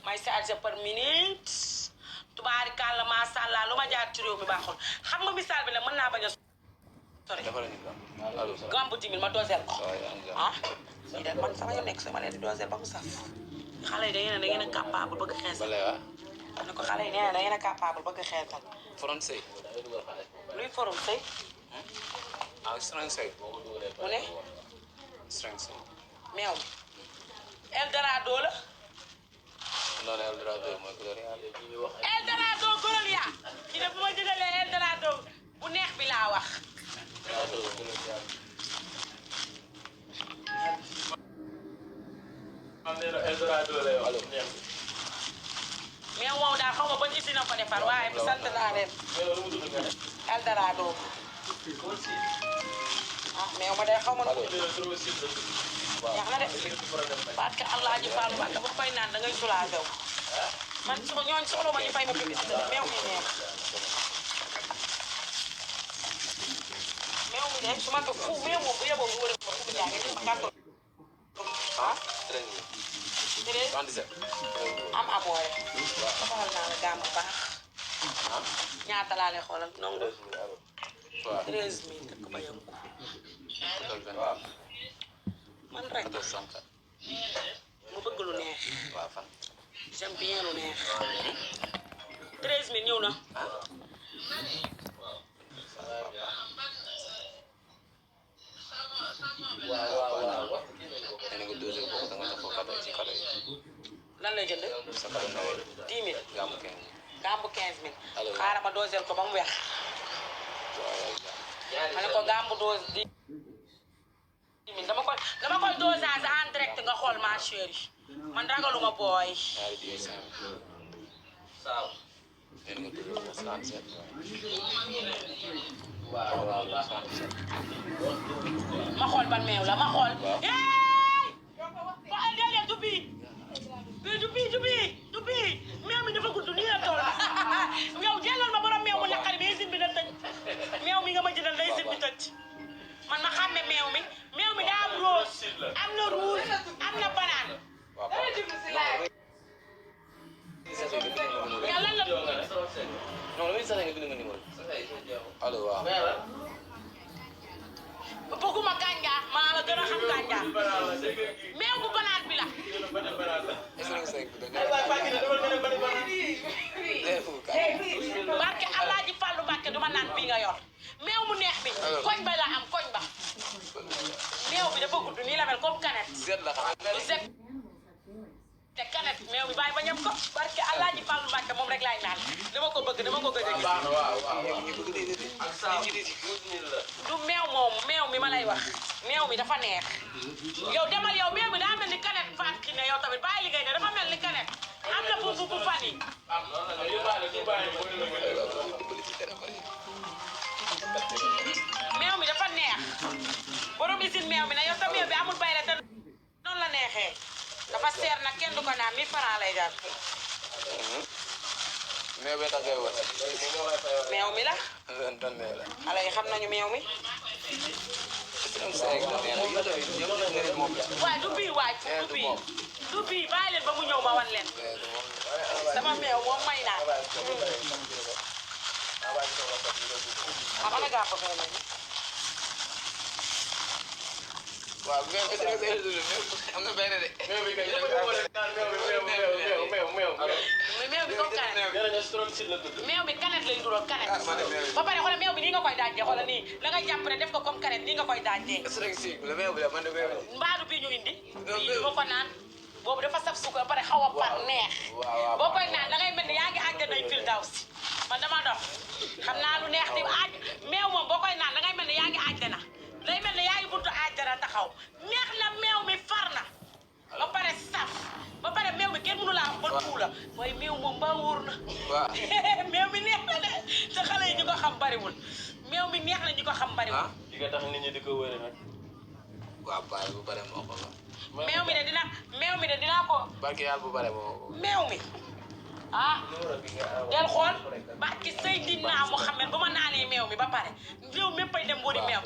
may chargé par minute tubaari kàlla macha allah lu ma jaar ci réew mi baaxul xam nga misaal bi la mën naa bañ a sori gambu 10 000 ma doseel ko lii de man sama yo nekk sama leen di doseel ba mu saf xale yi da ngeen a capable bëgg xeesal ne ko xale yi nee na da ngeen a capable bëgg xeesal foron sëy luy forum sëy streng sëy mu ne streng sëy meew Eldorado la noonu Eldorado mooy Gloria Eldorado Gloria ci de bu ma jëlee Eldorado bu neex bi laa wax meew moom daal xaw ma ban isi na ko defar waaye bi sant naa leen Eldorado meew ma day xaw ma neex na de parce que allah ji Fall Mbacke ba koy naan da ngay soulagé wu man ñooñu soxla ma ñu fay ma publicité meew mi neex meew mi de su ma ko fu meew moom bu yeboo bu wërë ma fu mu jaage ma gàttal 77 am amoore xoolal naa la gaam bu baax ñaata laa lay xoolal nongu 13000 dëkk ba yëngu man rek mu bëgg lu neex j'aime bien lu neex 13000 ñëw na waaw lay jënd sa xarit Noël 10 000 gàmmu 15 gambu 15 000 Allo. xaaral ma dosel ko ba mu weex ma ne ko gambu dose 10 000 dama koy dosage en direct nga xool ma chérie man ragaluma booy ñaari biir 5 yéen nga tudd ko 37 waaw 37 ma xool ban meew la ma xool Waaw. waaw déedéet du bii meew mi dafa gudd nii la toll yow jëlal ma borom meew mu naqari bi usine bi na tëj meew mi nga ma jëndal day usine bi tëj man ma xàmme meew mi daa am rose am na rouge am na banane yow lan la non damay sax nga bind ma numéro allo waaw bëgguma kanja maa la gën a xam kanja meew bu banane bi la barke Alaaji Fallu Mbàkke duma naan bii nga yor meew mu neex bi koñ ba la am koñ ba meew bi dafa gudd nii la mel comme canette du set te canette meew bi bàyyi ba ñam ko barke Alaaji Fallu Mbàkke moom rek laay naan dama ko bëgg dama ko gëj a gis du meew moom meew mi ma lay wax meew mi dafa neex yow demal yow meew mi daa mel ni canette faat ki ne yow tamit bàyyi liggéey ne dafa mel ni canette am na bu fan yi meew mi dafa neex borom usine meew mi ne yow sa meew bi amul bay la te noonu la neexee dafa seer nag kenn du ko naan 1000 francs lay jar mais bee tax ngay wër meew mi la dan ne la xale yi xam nañu meew mi waaye du bii waay du bii bàyyi leen ba mu ñëw ma wan leen sama meew moom may naan amana gaa ko fee nañu waaw am na benn de meew bi comme canette meew bi canette lay dural canette ba pare xoolal meew bi nii nga koy daajee xoolal nii la nga jàpp ne def ko comme canette nii nga koy daajee mbaadu bii ñu indi bii du ma ko naan boobu dafa saf suukar ba pare xaw a par neex boo koy naan da ngay mel ni yaa ngi àjjanay Firdawsi man dama dox xam naa lu neex di aaj meew moom boo koy naan da ngay mel ni yaa ngi àjjana day mel ni yaa ngi buntu àjjana taxaw neex na meew mi far na ba pare saf ba pare meew mi kenn mënu laa am ban fu la mooy meew moom mbaa wóor na meew mi neex na de te xale yi ñu ko xam bariwul meew mi neex na ñu ko xam bariwul di nga tax nit ñi di ko wëre nag waaw baal bu bare moo ko meew mi de dinaa ko barke yàlla bu bare moo ko meew mi ah del xool barki Seydina Muhammad ba ma naanee meew mi ba pare réew méppay dem boori meew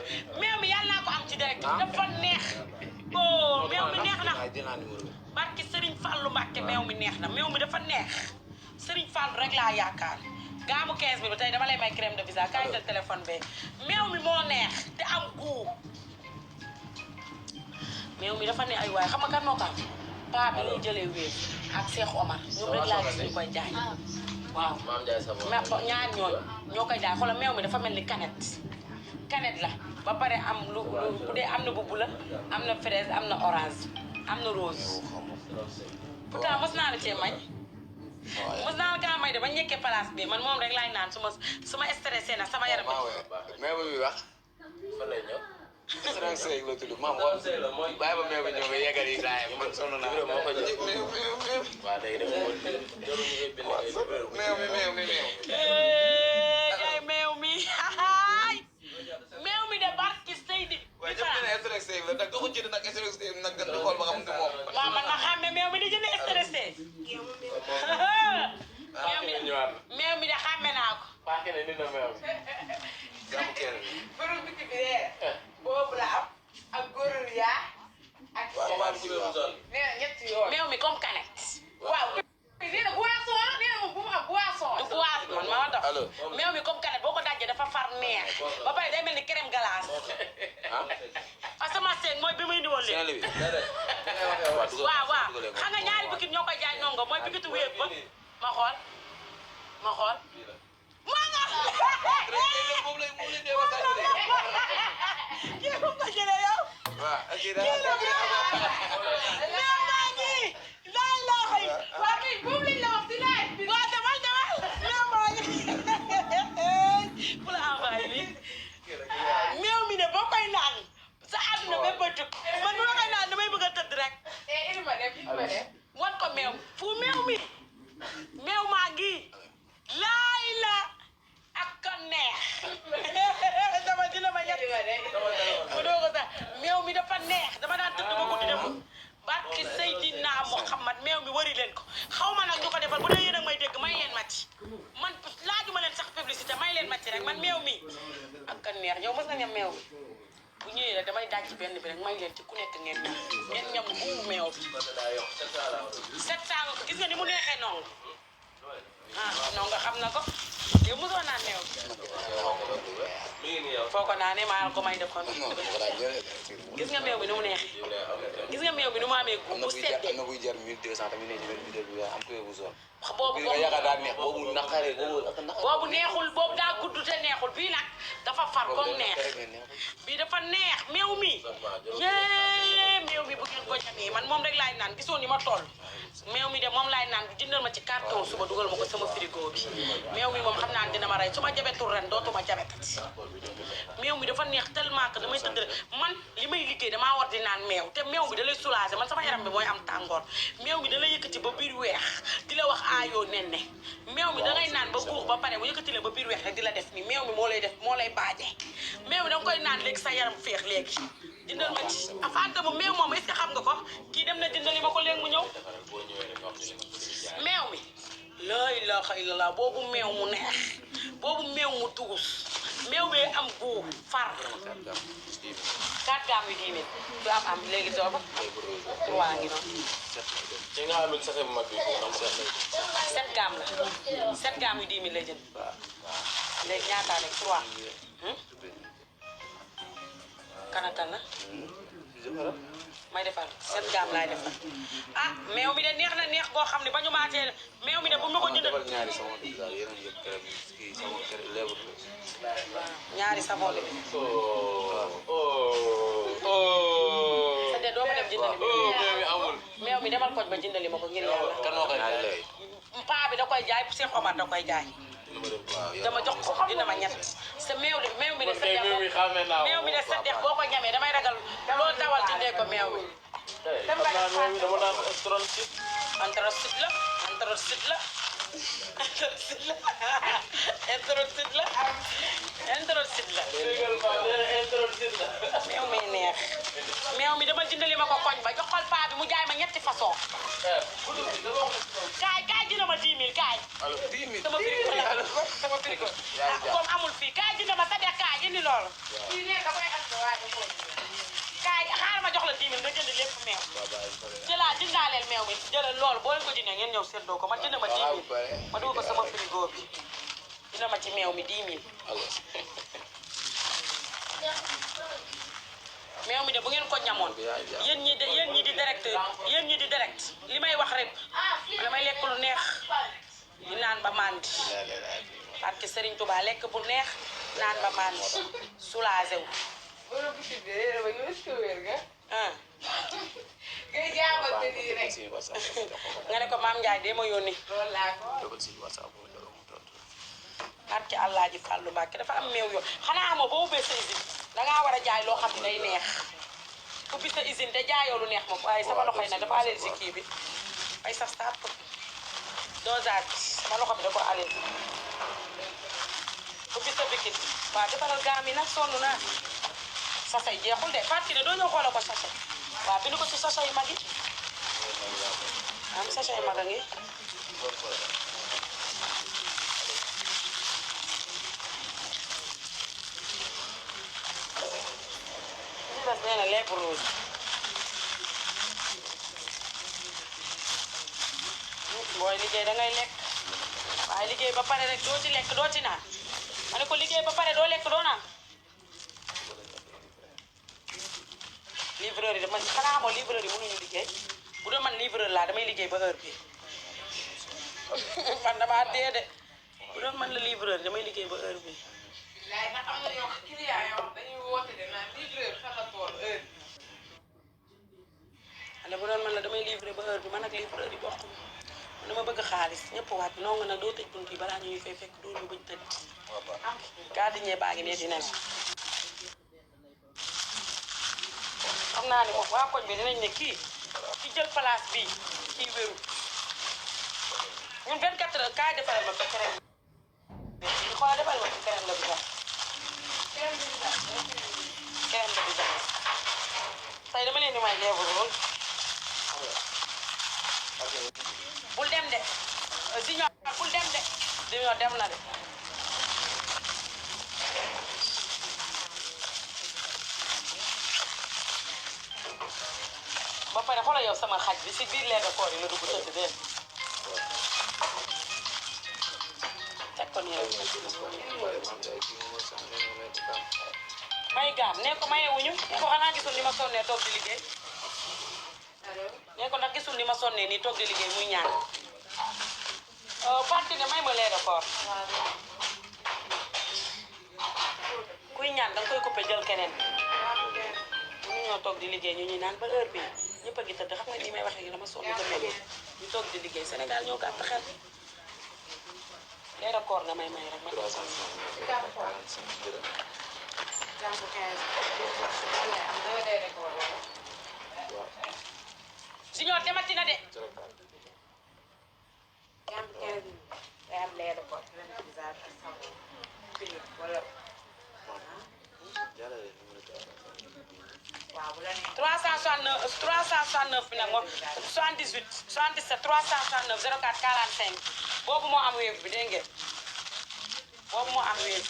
mi yàlla naa ko am ci direct dafa neex oh meew mi neex na barki Serigne Fallou Mbacke meew mi neex na meew mi dafa neex Serigne Fallou rek laa yaakaar gaamu 15 000 tey dama lay may crème de visage kaay jël téléphone be meew mi moo neex te am goût meew mi dafa ne ay waay xam nga kan moo ko am paa bi ñuy jëlee wéer ak Cheikh Omar ñoom rek laa gis ñu koy jaay waaw ñaar ñooñu ñoo koy jaay xoolal meew mi dafa mel ni canette la ba pare am lu bu dee am na bu bula am na fraise am na orange am na rose pourtant mos naa la cee may mos naa la kaa may de ba ñekkee place bi man moom rek laay naan su ma stressé na sama yaram meew bi wax fan lay ñëw restaurant Sey la tudd maam xool bàyyi ba meew bi ñëw nga yeggal yi laay man sonn naa moo ko jël waaw day def meew mi de barki Seydi waaye jëm na stressé la nag ko jënd nag stressé nag gën di xool ba xam ne moom waaw man ma xam ne meew mi di jënd stressé meew mi de xàmme naa ko gàmmu kenn borom biti bi de boobu la am ak góorul yaa ak nee na ñetti yoon meew mi comme canette waaw nee na boisson nee na moom bu mu am boisson du boisson man ma dox meew mi comme canette boo ko dajee dafa far neex ba pare day mel ni crème glace parce que ma seen mooy bi muy indi woon léegi waaw xam nga ñaari bukit ñoo koy jaay nongo mooy bukitu wéeg ba ma xool maa nga kii bu ko jëlee yow kii la meew maa ngi laay xëy waa kay moom lañ la wax si laaj bi. waa demal meew maa ngi ku la envoyé lii meew mi ne boo koy naan sa àdduna bépp a tukk man bu ma koy naan damay bëgg a tëdd rek indi ma dem indi ma dem. wan ko meew fu meew mi meew maa ngi laay la ak ka neex dama dina ma ñett mu doo ko sax meew mi dafa neex dama daan tëdd ba guddi dem barki Seydina Muhammad meew mi wari leen ko xaw ma nag ñu ko defal bu dee yéen a may dégg may leen ma ci man laajuma leen sax publicité may leen ma ci rek man meew mi ak ka neex yow mës nga ñam meew bu ñëwee rek damay daaj ci benn bi rek may leen ci ku nekk ngeen ñam bu meew bi 700 gis nga ni mu neexee noonu non nga xam na ko yow mosoo naan meew foo ko naanee maa ko may def kon gis nga meew bi ni mu neexee gis nga meew bi ni mu amee gu bu seddee am na buy jar 1200 tamit ne ci benn vidéo bi am koy wusoon boobu nga yaakaar daa neex boobu naqare boobu neexul boobu daa gudd te neexul bii nag dafa far comme neex bii dafa neex meew mi yee meew mi bu ngeen ko jamee man moom rek laay naan gisoo ni ma toll meew mi de moom laay naan jëndal ma ci carton suba dugal ma ko sama frigo bi meew mi moom xam naa dina ma rey su ma jabetul ren dootuma jabetati meew mi dafa neex tellement que damay tëdd man li may liggéey damaa war di naan meew te meew bi da lay soulager man sama yaram bi mooy am tàngoor meew mi da lay yëkkati ba biir weex di la wax aayoo nenne meew mi da ngay naan ba guux ba pare bu yëkkati la ba biir weex rek di la def ni meew mi moo lay def moo lay baaje meew mi da nga koy naan léegi sa yaram féex léegi jëndal ma ci afanta bu meew moom est-ce que xam nga ko kii dem na jëndali ma ko léegi mu ñëw meew mi laa ilaaha illallah boobu meew mu neex boobu meew mu tugus meew bee am gu far 4 grammes yu 10 000 du am léegi sooba 3 ngi noonu ci nga amul saxe bu mag bi am 7 grammes la 7 grammes yu 10 000 lay jënd léegi ñaata rek 3 kanatal na may defar 7 grammes laay defar ah meew mi de neex na neex boo xam ne ba ñu maatee meew mi de bu ma ko jëndal ñaari sama bi daal yéen a yëpp kërëm kii sama kër lèvre ñaari savon bi sa de doo ma dem jëndali meew mi amul meew mi demal koñ ba jëndali ma ko ngir yàlla kan moo koy jaay paa bi da koy jaay Cheikh Omar da koy jaay dama jox ko dina ma ñett sa meew mi de sa meew mi de sa dex boo ko ñamee damay ragal loo dawal jëndee ko meew mi antracite la antracite la meew mi neex meew mi dama jëndali ma ko koñ ba joxol paa bi mu jaay ma ñetti façon kaay jënd ma 10 000 kaay sama frigo comme amul fii kaay jënd ma sa dex kaay indi loolu kaay xaaral ma jox la 10 000 nga jënd lépp meew jëndaaleel meew mi jëlal loolu boo leen ko jëndee ngeen ñëw seddoo ko man jënd ma 10 000 ma dugal ko sama frigo bi dina ma ci meew mi 10 000 meew mi de bu ngeen ko ñamoon yéen ñi di direct li may wax rek damay lekk lu neex di naan ba mandi parce que Serigne Touba lekk bu neex naan ba mandi soulagé wu nga ne ko maam Ndiaye dee ma yónni barke Allah ji Fàllu Mbàkke dafa am meew yoo xanaa amoo boo ubbee sa usine dangaa war a jaay loo xam ne day neex ubbi sa usine te jaayoo lu neex moom waaye sama loxo yi nag dafa allergie kii bi ay sax saat dosage bi sama loxo bi da ko allergie ubbi sa bikit waaw defaral gaam yi nag sonn naa sachet jeexul de Fatou Kiné doo ñëw xoolal ko sachet waaw bind ko ci sachet yu mag yi am sachet yu mag a ngi bas nee na lèvre rouge booy liggéey da ngay lekk waaye liggéey ba pare rek doo ci lekk doo ci naan ma ne ko liggéey ba pare doo lekk doo naan livreur yi de man xanaa xamoo livreur yi mënuñu liggéey bu doon man livreur laa damay liggéey ba heure bi man damaa dee de bu doon man la livreur damay liggéey ba heure bi laay nag am na yoo client yoo dañuy woote de naan livreur fan la tool heure xale bu doon man la damay livré ba heure bi man ak livreur yi bokk dama bëgg xaalis ñëpp waat noo nga nag doo tëj bunt yi balaa ñuy fay fekk doo ñu bañ tëj gardien baa ngi ne dina xam naa ne moom waa koñ bi dinañ ne kii ci jël place bii kii wéru ñun 24 heures kaay defal ma ko crème bi xoolal defal ma ko crème la bi sax crème la bi sax tey dama leen di may leebu lool bul dem de Junior bul dem de Junior dem na de ba pare xoolal yow sama xaj bi si biir leega koor yi la dugg tëdd de teg ko nii rek may gaam nee ko mayewuñu nee ko xanaa gisul ni ma sonnee toog di liggéey nee ko ndax gisul ni ma sonnee nii toog di liggéey muy ñaan parti ne may ma leega koor kuy ñaan danga koy coupé jël keneen ñu ñoo toog di liggéey ñu ñuy naan ba heure bi ñëpp a ngi tëdd xam nga nii may waxee ngi dama sonn gëmee ñu toog di liggéey Sénégal ñoo gàtt xel leera koor nga may rek ma Junior demati na de trois cent soixante neuf bi nag moom 78 77 369 04 45 boobu moo am wéef bi dégg ngeen boobu moo am wéef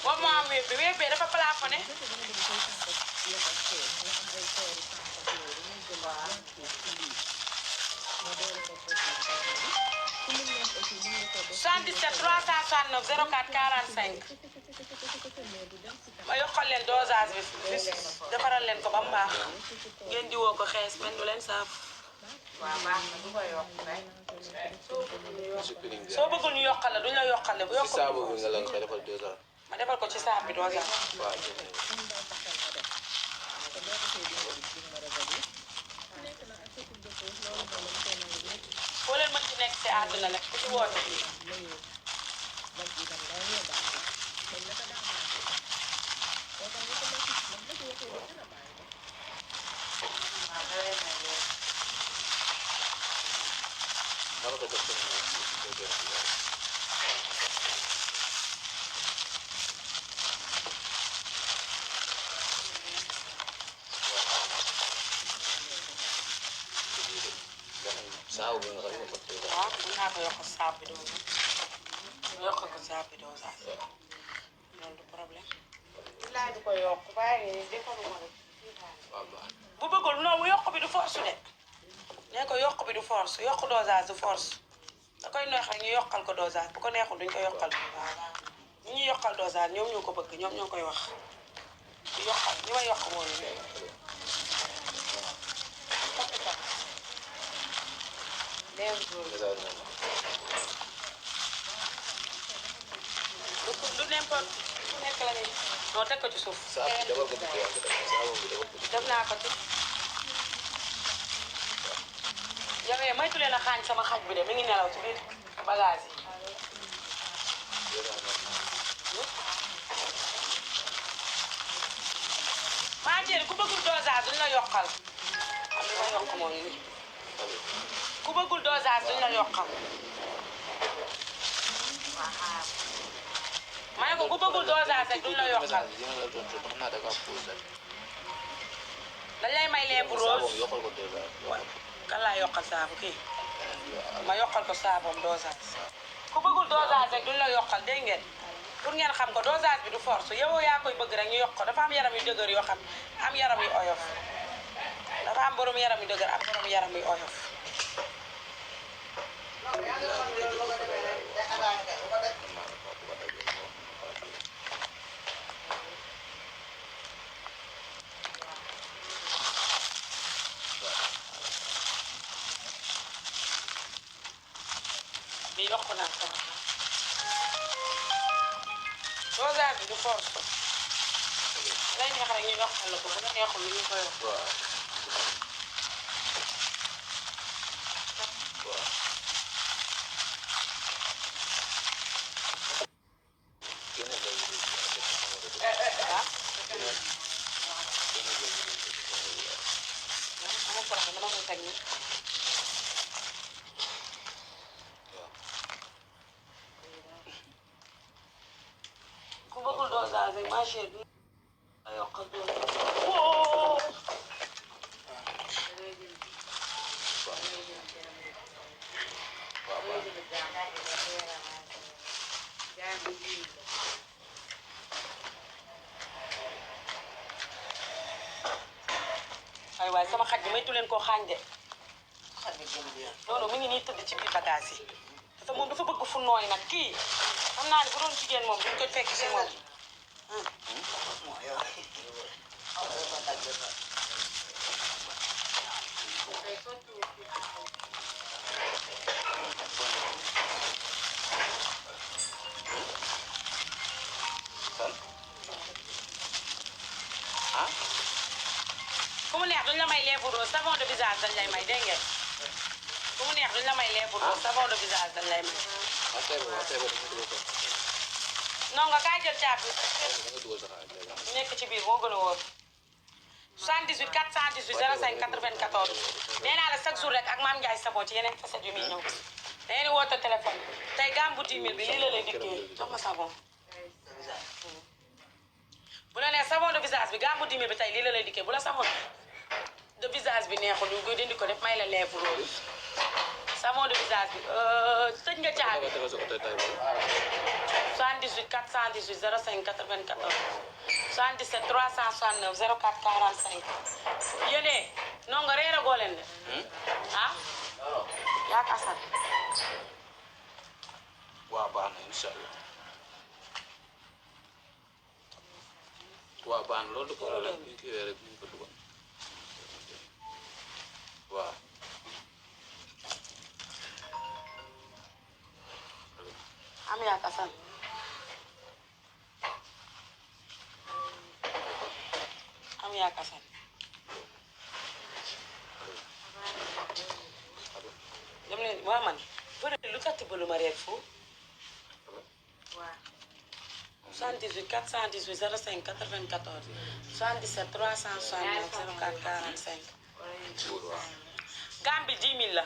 boobu moo am wéef bi wéef bi dafa plafonné 77 369 04 45 ma yokkal leen dosage bi defaral leen ko ba mu baax ngeen diwoo ko xees mel du leen saaf soo bëggul ñu yokkal la duñ la yokkal la bu yokkal ma defal ko ci saabu bi dosage foo leen mën ci nekk ci àdduna la ku ci woote waaw mën naa ko yokk saabu bi dosage yokk ko saabu bi dosage loolu du problème laa du ko yokk bàyyi defaluma rek bu bëggul non yokk bi du force de nee ko yokk bi du force yokk dosage du force da koy neex rek ñu yokkal ko dosage bu ko neexul duñ ko yokkal ñi ñuy yokkal dosage ñoom ñoo ko bëgg ñoom ñoo koy wax di yokkal ñi ma yokk mooy du n'importe ku nekk la ni non teg ko ci suuf def naa ko ci yowee moytu leen a xaañ sama xaj bi de mi ngi nelaw ci biir bagage yi maa jël ku bëggul dosage duñ la yokkal am li ma yokk mooy ni ku bëggul dosage duñ la yokkal ma ne ko ku bëggul dosage rek duñ la yokkal dañ lay may lait bu rose kan laa yokkal saabu kii ma yokkal ko saabam dosage ku bëggul dosage rek duñ la yokkal dégg ngeen pour ngeen xam ko dosage bi du force yow yaa koy bëgg rek ñu yokk ko dafa am yaram yu dëgër yoo xam am yaram yu oyof dafa am borom yaram yu dëgër am borom yaram yu oyof yokk naa sama dosage bi du force ko lay neex rek ñu yokkal la ko bu la neexul ñu ko yokk ku bëggul dosage rek ma chérie du la yokkal dosage ay waay sama xaj bi maytu leen koo xaañ de non mi ngi nii tëdd ci biir bagage yi dafa moom dafa bëgg fu nooy nag kii xam naa ne bu doon jigéen moom duñ ko fekk si moom ku mu neex duñ la may lèvre rose savon de visage dañ lay may dégg ngeen ku mu neex duñ la may lèvre rose savon de visage dañ lay may non nga kaay jël caabi nekk ci biir moo gën a wóor 78 418 05 94 nee naa la chaque jour rek ak Mame Ndiaye Savon ci yeneen facette yu muy ñëw da ngeen di woote téléphone tey gambu 10 000 bi lii la lay dikkee jox ma savon bu la nee savon de visage bi gambu 10 000 bi tey lii la lay dikkee bu la savon de visage bi neexul ñu koy dindi ko def may la lèvre rose savon de visage bi tëj nga caabi 78 418 05 94 77 369 04 45 yéen non nga reer a goo leen de ah yaa ka asal waa baax na incha allah waa baax na loolu ko la ñu kiiwee rek ñu ko dugal waaw am yaa ka asal am yaa ka asal dem leen waa man bëri lu tax tibbalu ma reer fu 78 418 05 94 77 369 04 45 Gambie 10 000 la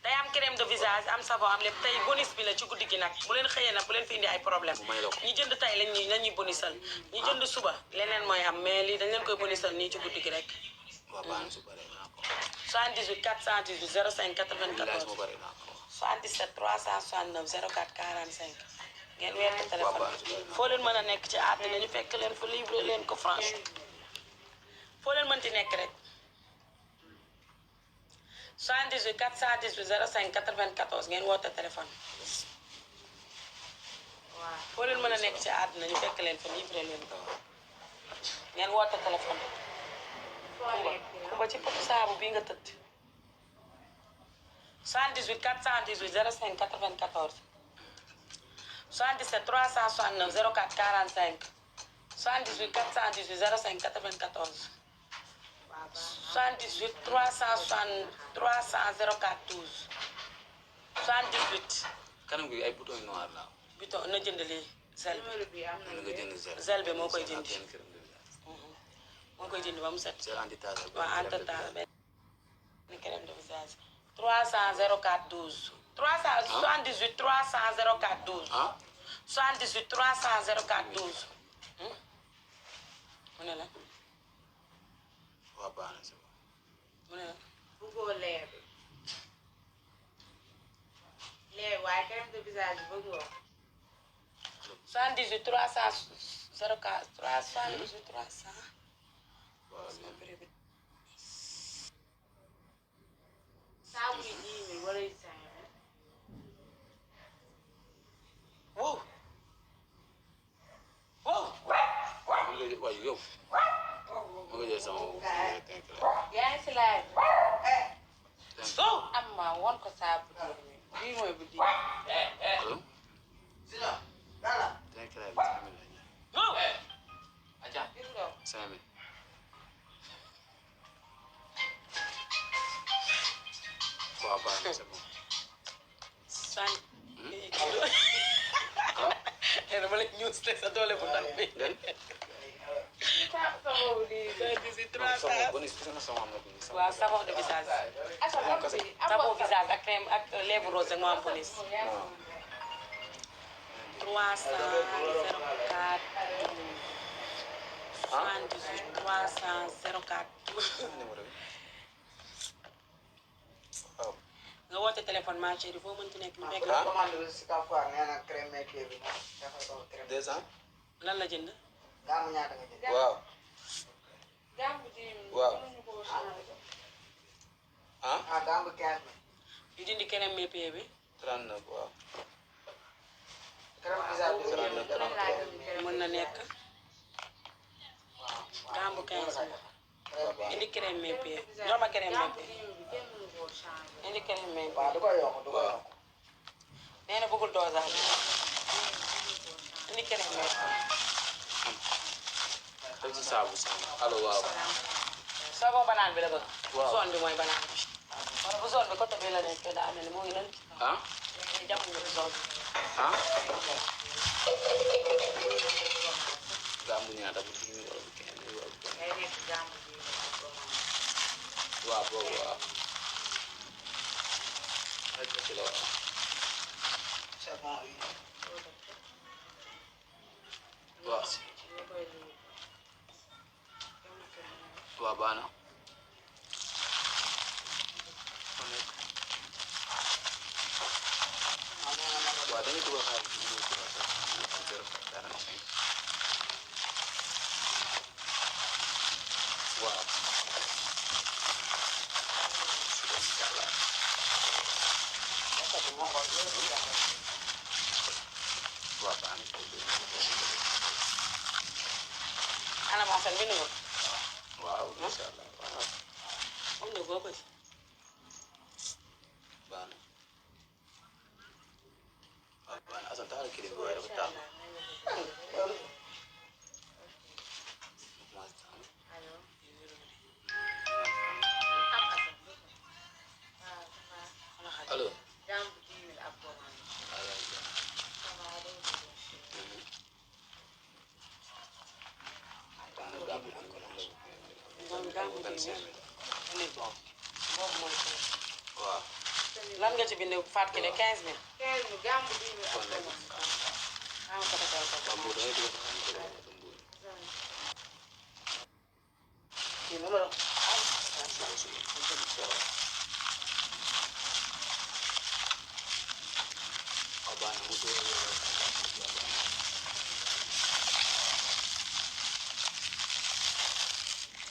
day am crème de visage am savon am lépp tey bonus bi la ci guddi gi nag bu leen xëyee nag bu leen fi indi ay problème ñi jënd tey lañuy bonisal ñi jënd suba leneen mooy am mais lii dañ leen koy bonisal nii ci guddi gi rek 78 418 05 94 77 369 04 45 ngeen weer ko téléphone foo leen mën a nekk ci àddina ñu fekk leen fa livré leen ko France foo leen mënti nekk rek 78 418 05 94 ngeen woote téléphone foo leen mën a nekk ci àddina ñu fekk leen fa livré leen ko ngeen woote téléphone kumba ci potu saabu bii nga tëdd 78 418 05 94 77 369 04 45 78 418 05 94 78 360 300 04 12 78 kanam gi ay bouton noir la bouton na jënd lii zel bi nga jënd zel bi moo koy jënd moo koy jënd ba mu set c'est anti-tache waaw anti-tache benn crème de visage 300 04 12 378 300 04 12 78 300 04 12 mu ne la waa baax na c'est bon mu ne la bëggoo leer leer waaye crème de visage bëggoo 78 300 04 378 300 saabu yi 10 000 wala yu 5 000 wow wow waaye yow ma nga jël sama yaa ngi si laaj wow am ma won ko saabu 10 000 bii mooy bu di. allo. dinañ créé ba 5 000 la ñu. Adja. 5 000. waaw baax na c'est bon. Sane. dama la ñëw sa doole bu ndaw bi. waaw savon de visage. savon visage ak crème ak lèvre rose ak moo am bonus. 300 04 78 300 04 nga woote téléphone ma chérie foo mënti nekk ñu fekk. commande bi si Kafoor nee na crème maquillage bi defal ko crème. 200. lan la jënd. gaamu ñaata nga jënd. waaw. waaw. ah gaamu 15 000. yu dindi crème maquillage bi. 39 waaw. crème visage bi mën na nekk. gambu 15 000. indi crème maquillage jox ma crème maquillage. indi crème maquillage. waaw du ko yokk du ko yokk. nee na bëggul dosage. indi crème maquillage. def si saabu allo waaw. savon banane bi la bëgg. waaw zone bi mooy banane bi. wala bu zone bi côté bi la nekk daa mel ni moo ngi nan. ah. jàpp nga ci zone bi. ah. gàmmu ñaata bu ñu wala bu kenn wala bu kenn. waaw boobu waaw. rek ci la waaw. c'est bon. waaw. waaw baax na. waaw dañuy dugal xaalis bi ñu dugal sax 0,45. waaw. waaw baax na. ana ma fan bind nga. waaw incha allah waaw. am na boo ko ci. baax na. waaw baax na Assane taxal kii bi waaye dafa taal. allo. waaw. lan nga ci bind faat ki ne 15 000.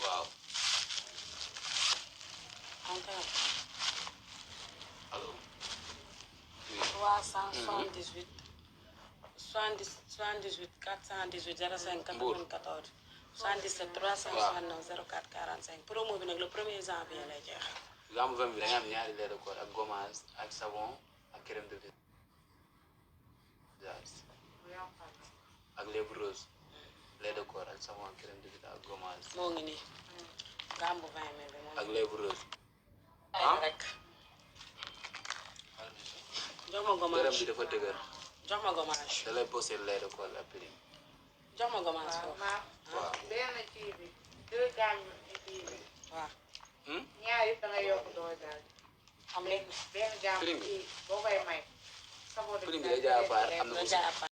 waaw. allo. 378 78 418 05 94 77 369 04 45 promo bi nag le 1er janvier lay jeex. gàmmu 20 bi da nga am ñaari lait de corps ak gommage ak savon ak crème de visage ak lèvre rose lait de corps ak savon ak crème de visage ak gommage moo ngi nii gàmmu 20 000 bi moom ak lèvre rose. rek jox ma gommage gërëm bi dafa dëgër. jox ma gommage da lay posé lait de corps ak prime. jox ma gommage foofu waaw. benn kii bi 2 gaamu kii bi. waaw. ñaar yëpp da nga yokk doo daal. am léegi benn gaamu Prime bi. kii boo koy may. prime bi day jaay à part am na nga jaay